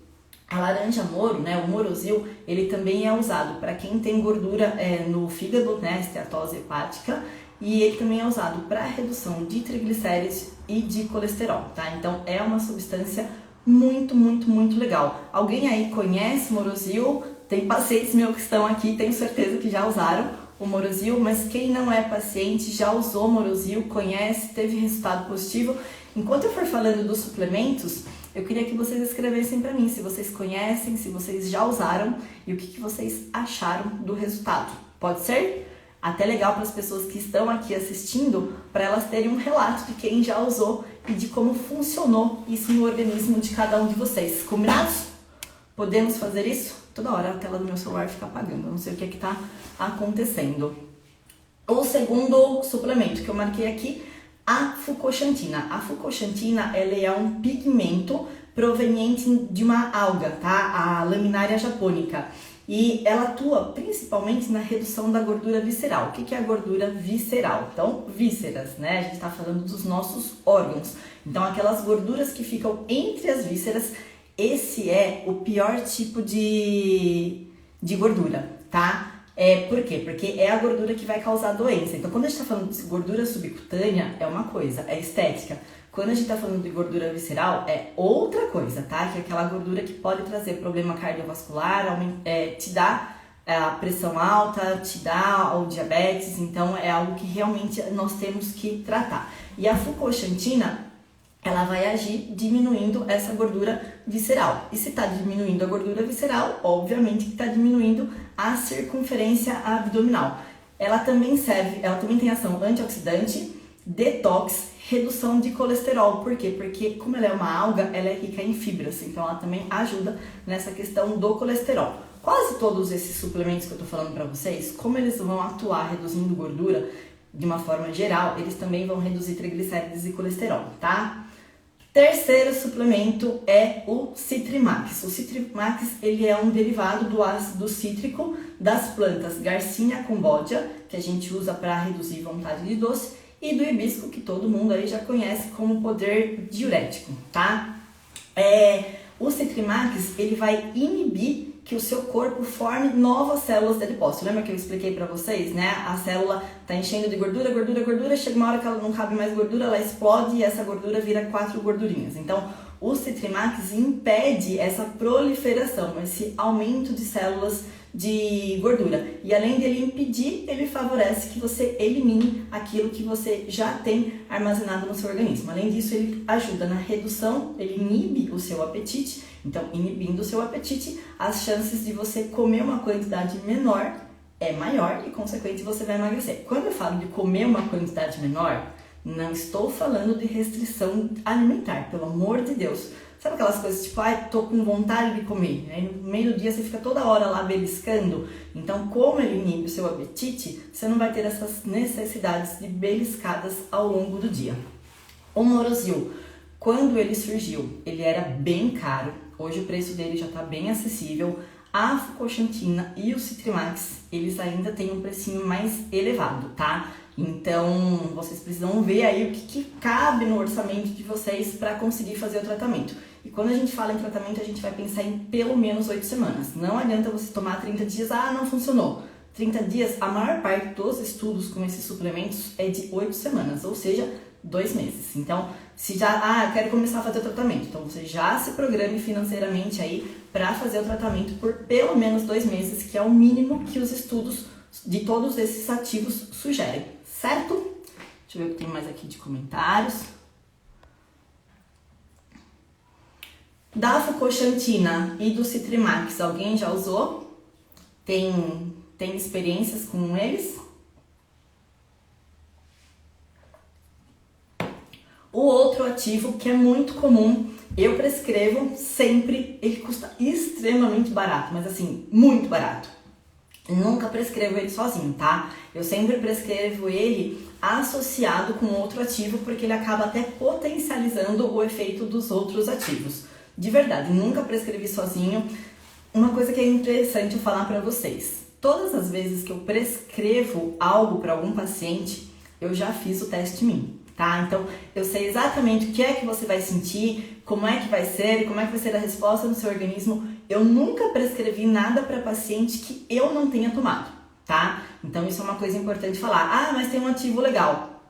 A laranja Moro, né, o Morozil, ele também é usado para quem tem gordura no fígado, né, esteatose hepática, e ele também é usado para redução de triglicéridos e de colesterol, tá? Então é uma substância muito legal. Alguém aí conhece Morozil? Tem pacientes meus que estão aqui, tenho certeza que já usaram o Morozil, mas quem não é paciente já usou Morozil, conhece, teve resultado positivo. Enquanto eu for falando dos suplementos, eu queria que vocês escrevessem para mim se vocês conhecem, se vocês já usaram e o que vocês acharam do resultado. Pode ser? Até legal para as pessoas que estão aqui assistindo, para elas terem um relato de quem já usou e de como funcionou isso no organismo de cada um de vocês. Combinados? Podemos fazer isso? Toda hora a tela do meu celular fica apagando, eu não sei o que está acontecendo. O segundo suplemento que eu marquei aqui, a fucoxantina. A fucoxantina, ela é um pigmento proveniente de uma alga, tá? A Laminaria japonica. E ela atua principalmente na redução da gordura visceral. O que é a gordura visceral? Então, vísceras, né? A gente está falando dos nossos órgãos. Então, aquelas gorduras que ficam entre as vísceras, esse é o pior tipo de gordura, tá? Por quê? Porque é a gordura que vai causar doença. Então, quando a gente está falando de gordura subcutânea, é uma coisa, é estética. Quando a gente está falando de gordura visceral, é outra coisa, tá? Que é aquela gordura que pode trazer problema cardiovascular, te dá a pressão alta, te dá o diabetes. Então, é algo que realmente nós temos que tratar. E a fucoxantina, ela vai agir diminuindo essa gordura visceral. E se está diminuindo a gordura visceral, obviamente que está diminuindo a circunferência abdominal. Ela também tem ação antioxidante, detox, redução de colesterol. Por quê? Porque como ela é uma alga, ela é rica em fibras, então ela também ajuda nessa questão do colesterol. Quase todos esses suplementos que eu tô falando para vocês, como eles vão atuar reduzindo gordura de uma forma geral, eles também vão reduzir triglicéridos e colesterol, tá? Terceiro suplemento é o Citrimax. O Citrimax, ele é um derivado do ácido cítrico das plantas Garcinia cambogia, que a gente usa para reduzir vontade de doce, e do hibisco, que todo mundo aí já conhece como poder diurético, tá? O Citrimax, ele vai inibir que o seu corpo forme novas células de adipócito. Lembra que eu expliquei pra vocês, né? A célula tá enchendo de gordura, chega uma hora que ela não cabe mais gordura, ela explode e essa gordura vira 4 gordurinhas. Então, o Citrimax impede essa proliferação, esse aumento de células de gordura. E além dele impedir, ele favorece que você elimine aquilo que você já tem armazenado no seu organismo. Além disso, ele ajuda na redução, ele inibe o seu apetite. Então, inibindo o seu apetite, as chances de você comer uma quantidade menor é maior e, consequentemente, você vai emagrecer. Quando eu falo de comer uma quantidade menor, não estou falando de restrição alimentar, pelo amor de Deus. Sabe aquelas coisas tipo, ai, tô com vontade de comer, aí no meio do dia você fica toda hora lá beliscando? Então, como ele inibe o seu apetite, você não vai ter essas necessidades de beliscadas ao longo do dia. O Morosil, quando ele surgiu, ele era bem caro, hoje o preço dele já está bem acessível. A Fucoxantina e o Citrimax, eles ainda têm um precinho mais elevado, tá? Então, vocês precisam ver aí o que cabe no orçamento de vocês para conseguir fazer o tratamento. E quando a gente fala em tratamento, a gente vai pensar em pelo menos 8 semanas. Não adianta você tomar 30 dias, não funcionou. 30 dias, a maior parte dos estudos com esses suplementos é de 8 semanas, ou seja, 2 meses. Então, se já, eu quero começar a fazer o tratamento, então você já se programe financeiramente aí para fazer o tratamento por pelo menos 2 meses, que é o mínimo que os estudos de todos esses ativos sugerem, certo? Deixa eu ver o que tem mais aqui de comentários. Da Fucoxantina e do Citrimax, alguém já usou? Tem experiências com eles? O outro ativo que é muito comum, eu prescrevo sempre, ele custa extremamente barato, mas assim, muito barato. Eu nunca prescrevo ele sozinho, tá? Eu sempre prescrevo ele associado com outro ativo, porque ele acaba até potencializando o efeito dos outros ativos. De verdade, nunca prescrevi sozinho. Uma coisa que é interessante eu falar pra vocês. Todas as vezes que eu prescrevo algo para algum paciente, eu já fiz o teste em mim, tá? Então, eu sei exatamente o que é que você vai sentir, como é que vai ser e como é que vai ser a resposta no seu organismo. Eu nunca prescrevi nada para paciente que eu não tenha tomado, tá? Então, isso é uma coisa importante falar. Mas tem um ativo legal.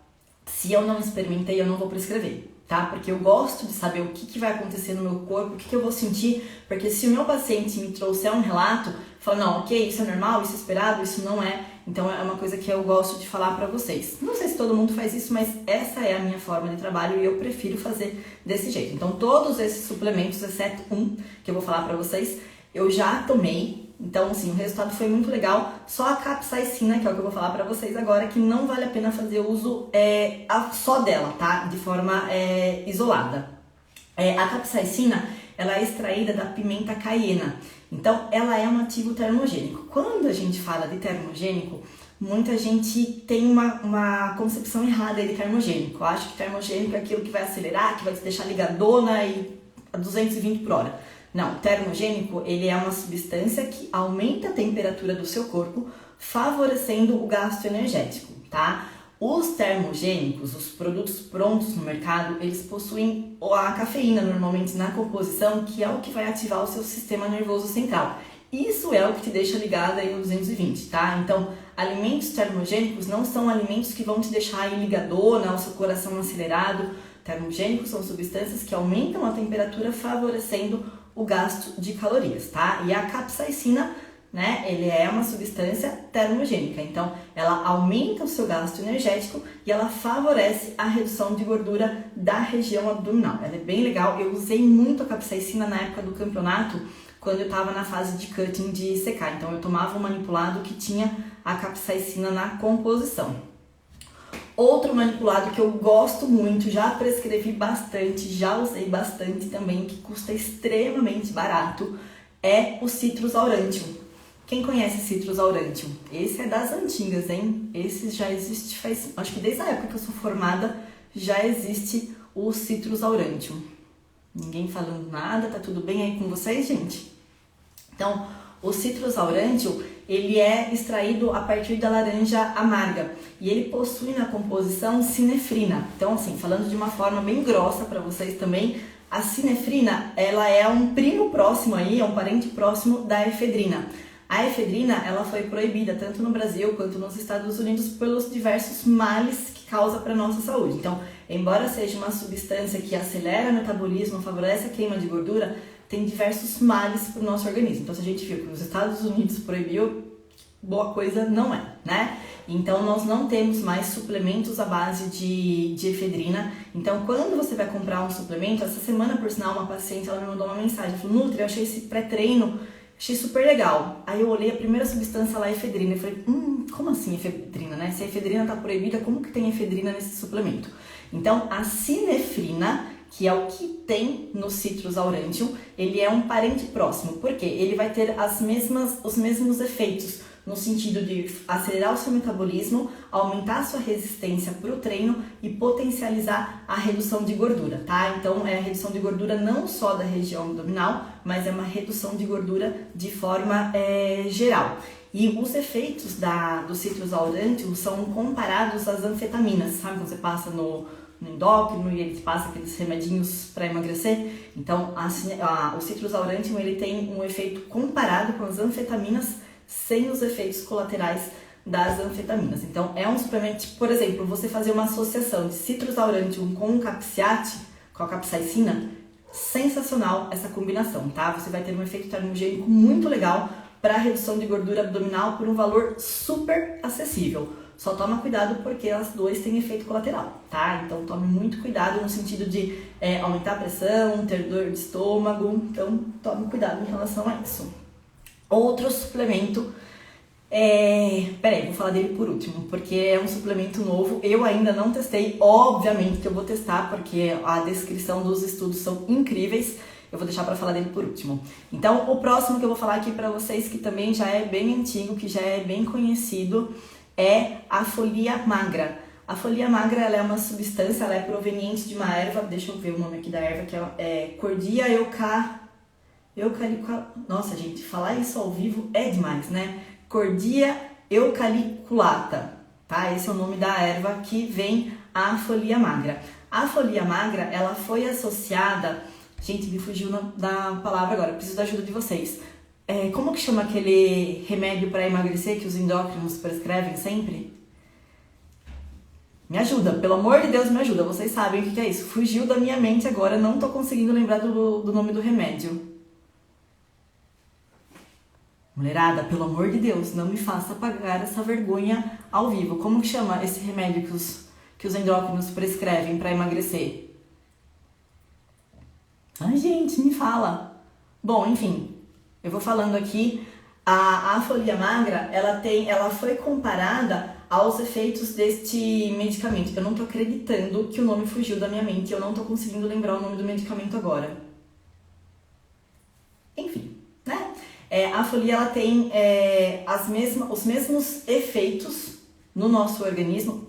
Se eu não experimentei, eu não vou prescrever, tá? Porque eu gosto de saber o que vai acontecer no meu corpo, o que eu vou sentir, porque se o meu paciente me trouxer um relato, fala, não, ok, isso é normal, isso é esperado, isso não é. Então é uma coisa que eu gosto de falar pra vocês. Não sei se todo mundo faz isso, mas essa é a minha forma de trabalho e eu prefiro fazer desse jeito. Então todos esses suplementos, exceto um que eu vou falar pra vocês, eu já tomei. Então, assim, o resultado foi muito legal. Só a capsaicina, que é o que eu vou falar pra vocês agora, que não vale a pena fazer uso só dela, tá? De forma isolada. A capsaicina, ela é extraída da pimenta caiena. Então, ela é um ativo termogênico. Quando a gente fala de termogênico, muita gente tem uma concepção errada de termogênico. Acha que termogênico é aquilo que vai acelerar, que vai te deixar ligadona e a 220 por hora. Não, termogênico, ele é uma substância que aumenta a temperatura do seu corpo, favorecendo o gasto energético, tá? Os termogênicos, os produtos prontos no mercado, eles possuem a cafeína normalmente na composição, que é o que vai ativar o seu sistema nervoso central. Isso é o que te deixa ligada aí no 220, tá? Então, alimentos termogênicos não são alimentos que vão te deixar aí ligadona, o seu coração acelerado. Termogênicos são substâncias que aumentam a temperatura, favorecendo o gasto de calorias, tá? E a capsaicina, né, ele é uma substância termogênica, então ela aumenta o seu gasto energético e ela favorece a redução de gordura da região abdominal. Ela é bem legal, eu usei muito a capsaicina na época do campeonato, quando eu estava na fase de cutting de secar, então eu tomava um manipulado que tinha a capsaicina na composição. Outro manipulado que eu gosto muito, já prescrevi bastante, já usei bastante também, que custa extremamente barato, é o Citrus aurantium. Quem conhece Citrus aurantium? Esse é das antigas, hein? Esse já existe acho que desde a época que eu sou formada, já existe o Citrus aurantium. Ninguém falando nada, tá tudo bem aí com vocês, gente? Então, o Citrus aurantium, ele é extraído a partir da laranja amarga e ele possui na composição sinefrina. Então, assim, falando de uma forma bem grossa para vocês também, a sinefrina, ela é um primo próximo aí, é um parente próximo da efedrina. A efedrina, ela foi proibida tanto no Brasil quanto nos Estados Unidos pelos diversos males que causa para nossa saúde. Então, embora seja uma substância que acelera o metabolismo, favorece a queima de gordura, tem diversos males para o nosso organismo. Então, se a gente viu que os Estados Unidos proibiu, boa coisa não é, né? Então, nós não temos mais suplementos à base de efedrina. Então, quando você vai comprar um suplemento, essa semana, por sinal, uma paciente, ela me mandou uma mensagem, falou, Nutri, eu achei esse pré-treino, achei super legal. Aí eu olhei, a primeira substância lá é efedrina. Eu falei, como assim efedrina, né? Se a efedrina tá proibida, como que tem efedrina nesse suplemento? Então, a sinefrina, que é o que tem no Citrus aurantium, ele é um parente próximo. Por quê? Ele vai ter os mesmos efeitos, no sentido de acelerar o seu metabolismo, aumentar a sua resistência para o treino e potencializar a redução de gordura, tá? Então, é a redução de gordura não só da região abdominal, mas é uma redução de gordura de forma geral. E os efeitos do Citrus aurantium são comparados às anfetaminas, sabe? Quando você passa no endócrino e ele passa aqueles remedinhos para emagrecer. Então, o Citrus aurantium ele tem um efeito comparado com as anfetaminas, sem os efeitos colaterais das anfetaminas. Então, é um suplemento, por exemplo, você fazer uma associação de Citrus aurantium com o capsaicin, com a capsaicina, sensacional essa combinação, tá? Você vai ter um efeito termogênico muito legal para redução de gordura abdominal por um valor super acessível. Só toma cuidado porque as duas têm efeito colateral, tá? Então, tome muito cuidado no sentido de aumentar a pressão, ter dor de estômago. Então, tome cuidado em relação a isso. Outro suplemento, peraí, vou falar dele por último, porque é um suplemento novo, eu ainda não testei, obviamente que eu vou testar, porque a descrição dos estudos são incríveis, eu vou deixar para falar dele por último. Então, o próximo que eu vou falar aqui para vocês, que também já é bem antigo, que já é bem conhecido, é a folia magra. A folia magra, ela é uma substância, ela é proveniente de uma erva, deixa eu ver o nome aqui da erva, que é Cordia Nossa, gente, falar isso ao vivo é demais, né? Cordia eucaliculata, tá? Esse é o nome da erva que vem a folia magra. A folia magra, ela foi associada... Gente, me fugiu da palavra agora, preciso da ajuda de vocês. Como que chama aquele remédio para emagrecer que os endócrinos prescrevem sempre? Me ajuda, pelo amor de Deus, me ajuda. Vocês sabem o que é isso. Fugiu da minha mente agora, não tô conseguindo lembrar do nome do remédio. Mulherada, pelo amor de Deus, não me faça pagar essa vergonha ao vivo. Como que chama esse remédio que os endócrinos prescrevem para emagrecer? Ai, gente, me fala. Bom, enfim, eu vou falando aqui. A folia magra, ela foi comparada aos efeitos deste medicamento. Eu não tô acreditando que o nome fugiu da minha mente. Eu não tô conseguindo lembrar o nome do medicamento agora. Enfim, né? A folia, ela tem os mesmos efeitos no nosso organismo.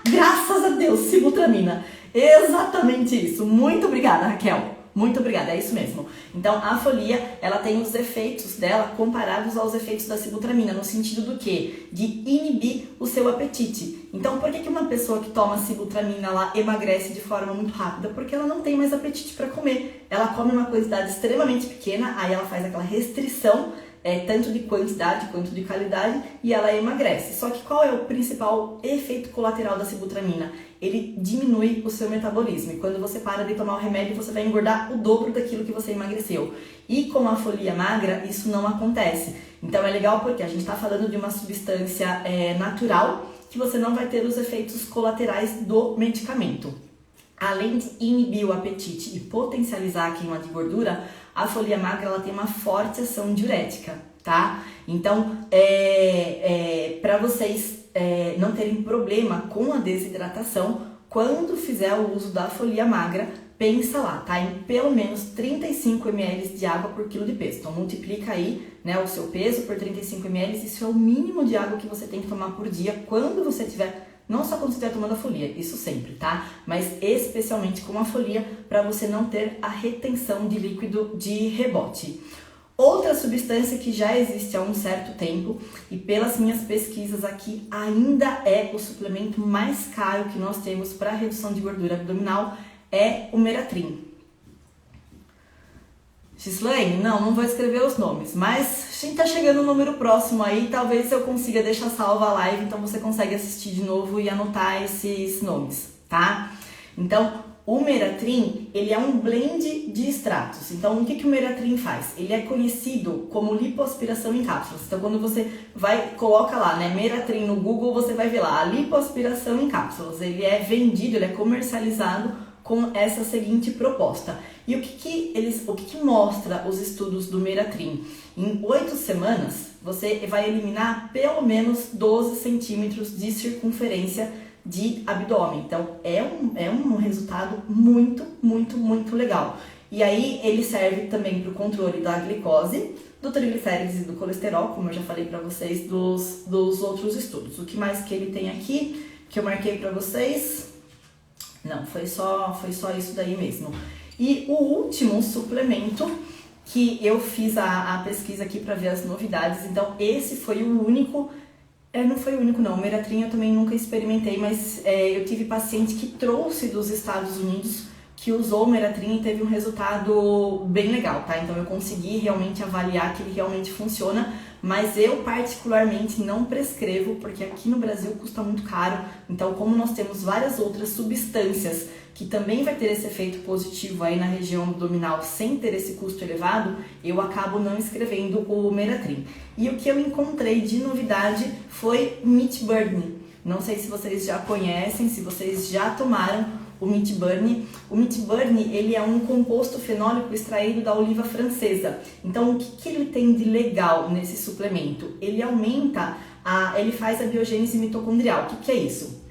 Graças a Deus, sibutramina. Exatamente isso. Muito obrigada, Raquel. Muito obrigada, é isso mesmo. Então, a folia, ela tem os efeitos dela comparados aos efeitos da sibutramina, no sentido do quê? De inibir o seu apetite. Então, por que uma pessoa que toma sibutramina, ela emagrece de forma muito rápida? Porque ela não tem mais apetite para comer. Ela come uma quantidade extremamente pequena, aí ela faz aquela restrição, tanto de quantidade quanto de qualidade, e ela emagrece. Só que qual é o principal efeito colateral da sibutramina? Ele diminui o seu metabolismo, e quando você para de tomar o remédio, você vai engordar o dobro daquilo que você emagreceu. E com a folia magra, isso não acontece. Então é legal porque a gente está falando de uma substância natural, que você não vai ter os efeitos colaterais do medicamento. Além de inibir o apetite e potencializar a queima de gordura, a folia magra ela tem uma forte ação diurética, tá? Então, para vocês não terem problema com a desidratação, quando fizer o uso da folia magra, pensa lá, tá? Em pelo menos 35 ml de água por quilo de peso. Então, multiplica aí, né, o seu peso por 35 ml, isso é o mínimo de água que você tem que tomar por dia quando você tiver... Não só quando você estiver tomando a folia, isso sempre, tá? Mas especialmente com a folia, para você não ter a retenção de líquido de rebote. Outra substância que já existe há um certo tempo, e pelas minhas pesquisas aqui, ainda é o suplemento mais caro que nós temos para redução de gordura abdominal, é o Meratrin. Gislaine, não vou escrever os nomes, mas a gente tá chegando no número próximo aí, talvez eu consiga deixar salva a live, então você consegue assistir de novo e anotar esses nomes, tá? Então, o Meratrin, ele é um blend de extratos. Então, o que o Meratrin faz? Ele é conhecido como lipoaspiração em cápsulas. Então, quando você coloca lá, né, Meratrin no Google, você vai ver lá, a lipoaspiração em cápsulas. Ele é vendido, ele é comercializado com essa seguinte proposta. E o que mostra os estudos do Meratrin? Em 8 semanas, você vai eliminar pelo menos 12 centímetros de circunferência de abdômen. Então, é um resultado muito, muito, muito legal. E aí, ele serve também para o controle da glicose, do triglicérides e do colesterol, como eu já falei para vocês dos outros estudos. O que mais que ele tem aqui, que eu marquei para vocês? Não, foi só isso daí mesmo. E o último suplemento que eu fiz a pesquisa aqui para ver as novidades, então esse foi o único. Não foi o único não, o Meratrin eu também nunca experimentei, mas eu tive paciente que trouxe dos Estados Unidos, que usou o Meratrin e teve um resultado bem legal, tá? Então eu consegui realmente avaliar que ele realmente funciona, mas eu particularmente não prescrevo, porque aqui no Brasil custa muito caro. Então, como nós temos várias outras substâncias que também vai ter esse efeito positivo aí na região abdominal sem ter esse custo elevado, eu acabo não escrevendo o Meratrin. E o que eu encontrei de novidade foi Meat Burn. Não sei se vocês já conhecem, se vocês já tomaram o Meat Burn. O Meat Burn, ele é um composto fenólico extraído da oliva francesa. Então, o que ele tem de legal nesse suplemento? Ele ele faz a biogênese mitocondrial. O que é isso?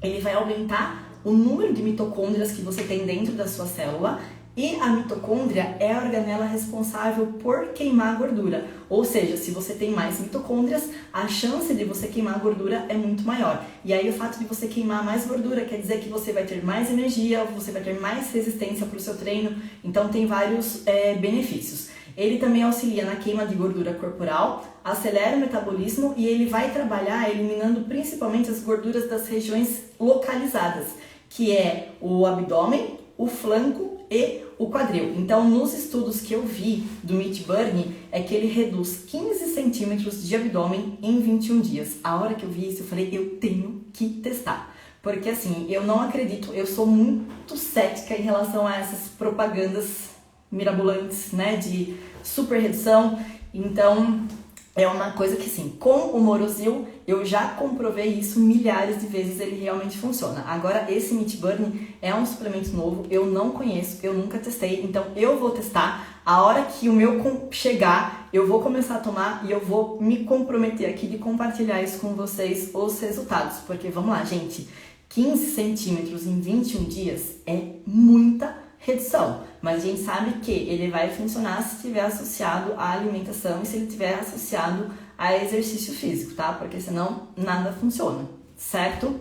Ele vai aumentar o número de mitocôndrias que você tem dentro da sua célula, e a mitocôndria é a organela responsável por queimar a gordura. Ou seja, se você tem mais mitocôndrias, a chance de você queimar a gordura é muito maior. E aí o fato de você queimar mais gordura quer dizer que você vai ter mais energia, você vai ter mais resistência para o seu treino. Então tem vários benefícios. Ele também auxilia na queima de gordura corporal, acelera o metabolismo e ele vai trabalhar eliminando principalmente as gorduras das regiões localizadas, que é o abdômen, o flanco e o quadril. Então, nos estudos que eu vi do Meat Burn, é que ele reduz 15 centímetros de abdômen em 21 dias. A hora que eu vi isso, eu falei, eu tenho que testar. Porque assim, eu não acredito, eu sou muito cética em relação a essas propagandas mirabolantes, né, de super redução. Então, é uma coisa que, assim, com o Morosil, eu já comprovei isso milhares de vezes, ele realmente funciona. Agora, esse Meat Burn é um suplemento novo, eu não conheço, eu nunca testei, então eu vou testar. A hora que o meu chegar, eu vou começar a tomar e eu vou me comprometer aqui de compartilhar isso com vocês, os resultados. Porque, vamos lá, gente, 15 centímetros em 21 dias é muita redução, mas a gente sabe que ele vai funcionar se estiver associado à alimentação e se ele estiver associado a exercício físico, tá? Porque senão nada funciona, certo?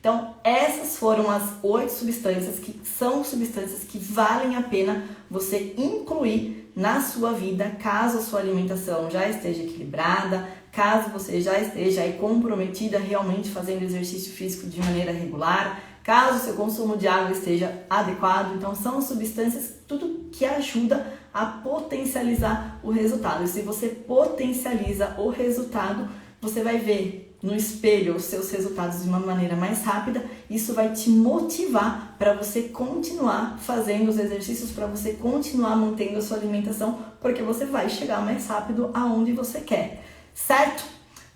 Então, essas foram as 8 substâncias que são substâncias que valem a pena você incluir na sua vida, caso a sua alimentação já esteja equilibrada, caso você já esteja aí comprometida realmente fazendo exercício físico de maneira regular, caso o seu consumo de água esteja adequado. Então, são substâncias, tudo que ajuda a potencializar o resultado. E se você potencializa o resultado, você vai ver no espelho os seus resultados de uma maneira mais rápida. Isso vai te motivar para você continuar fazendo os exercícios, para você continuar mantendo a sua alimentação, porque você vai chegar mais rápido aonde você quer, certo?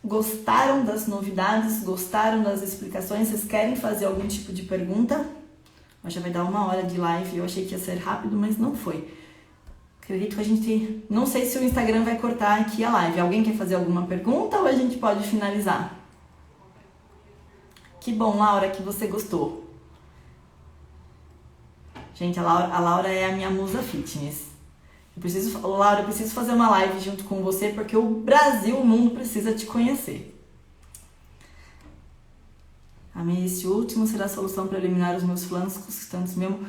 Gostaram das novidades? Gostaram das explicações? Vocês querem fazer algum tipo de pergunta? Já vai dar 1 hora de live, eu achei que ia ser rápido, mas não foi. Acredito que a gente... Não sei se o Instagram vai cortar aqui a live. Alguém quer fazer alguma pergunta ou a gente pode finalizar? Que bom, Laura, que você gostou. Gente, a Laura é a minha musa fitness. Laura, eu preciso fazer uma live junto com você porque o Brasil, o mundo precisa te conhecer. Amei, esse último será a solução para eliminar os meus flancos consistantes mesmo.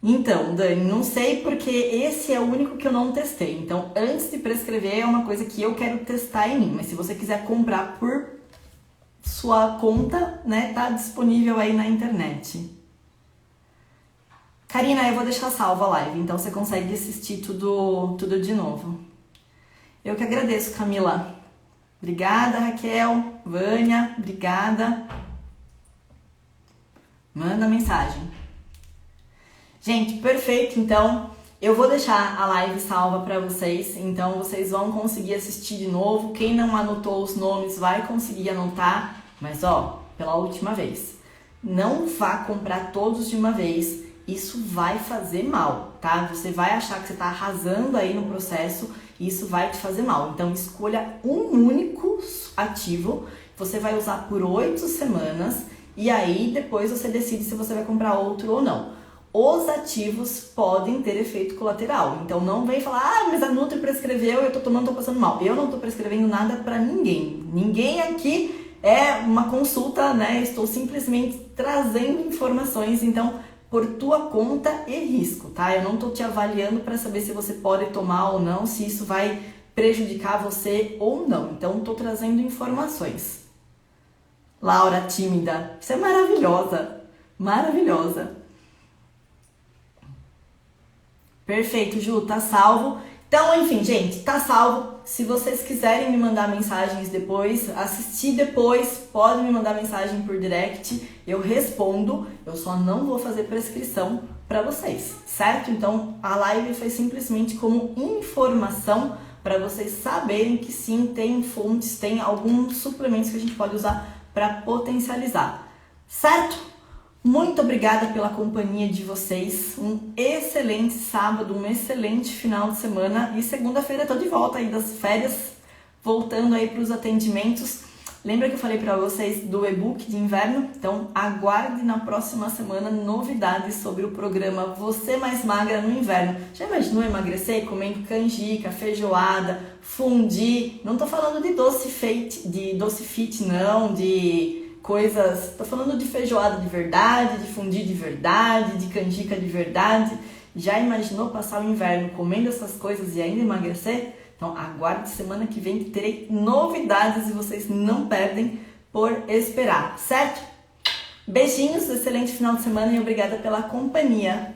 Então, Dani, não sei porque esse é o único que eu não testei. Então, antes de prescrever, é uma coisa que eu quero testar em mim. Mas se você quiser comprar por sua conta, né, tá disponível aí na internet. Karina, eu vou deixar salva a live, então você consegue assistir tudo de novo. Eu que agradeço, Camila. Obrigada, Raquel, Vânia, obrigada. Manda mensagem. Gente, perfeito, então eu vou deixar a live salva para vocês, então vocês vão conseguir assistir de novo. Quem não anotou os nomes vai conseguir anotar, mas ó, pela última vez, não vá comprar todos de uma vez, isso vai fazer mal, tá? Você vai achar que você tá arrasando aí no processo e isso vai te fazer mal. Então escolha um único ativo, você vai usar por 8 semanas e aí depois você decide se você vai comprar outro ou não. Os ativos podem ter efeito colateral, então não vem falar, mas a Nutri prescreveu, eu tô tomando, tô passando mal. Eu não tô prescrevendo nada para ninguém. Ninguém aqui é uma consulta, né? Estou simplesmente trazendo informações, então por tua conta e risco, tá? Eu não tô te avaliando para saber se você pode tomar ou não, se isso vai prejudicar você ou não. Então tô trazendo informações. Laura, tímida, você é maravilhosa, maravilhosa. Perfeito, Ju, tá salvo. Então, enfim, gente, tá salvo. Se vocês quiserem me mandar mensagens depois, assistir depois, podem me mandar mensagem por direct, eu respondo. Eu só não vou fazer prescrição para vocês, certo? Então, a live foi simplesmente como informação para vocês saberem que sim, tem fontes, tem alguns suplementos que a gente pode usar para potencializar, certo? Muito obrigada pela companhia de vocês, um excelente sábado, um excelente final de semana e segunda-feira eu tô de volta aí das férias, voltando aí para os atendimentos. Lembra que eu falei para vocês do e-book de inverno? Então aguarde na próxima semana novidades sobre o programa Você Mais Magra no Inverno. Já imaginou emagrecer comendo canjica, feijoada, fundi? Não tô falando de doce fit não, de coisas, tô falando de feijoada de verdade, de fundi de verdade, de canjica de verdade. Já imaginou passar o inverno comendo essas coisas e ainda emagrecer? Então aguarde semana que vem que terei novidades e vocês não perdem por esperar, certo? Beijinhos, excelente final de semana e obrigada pela companhia.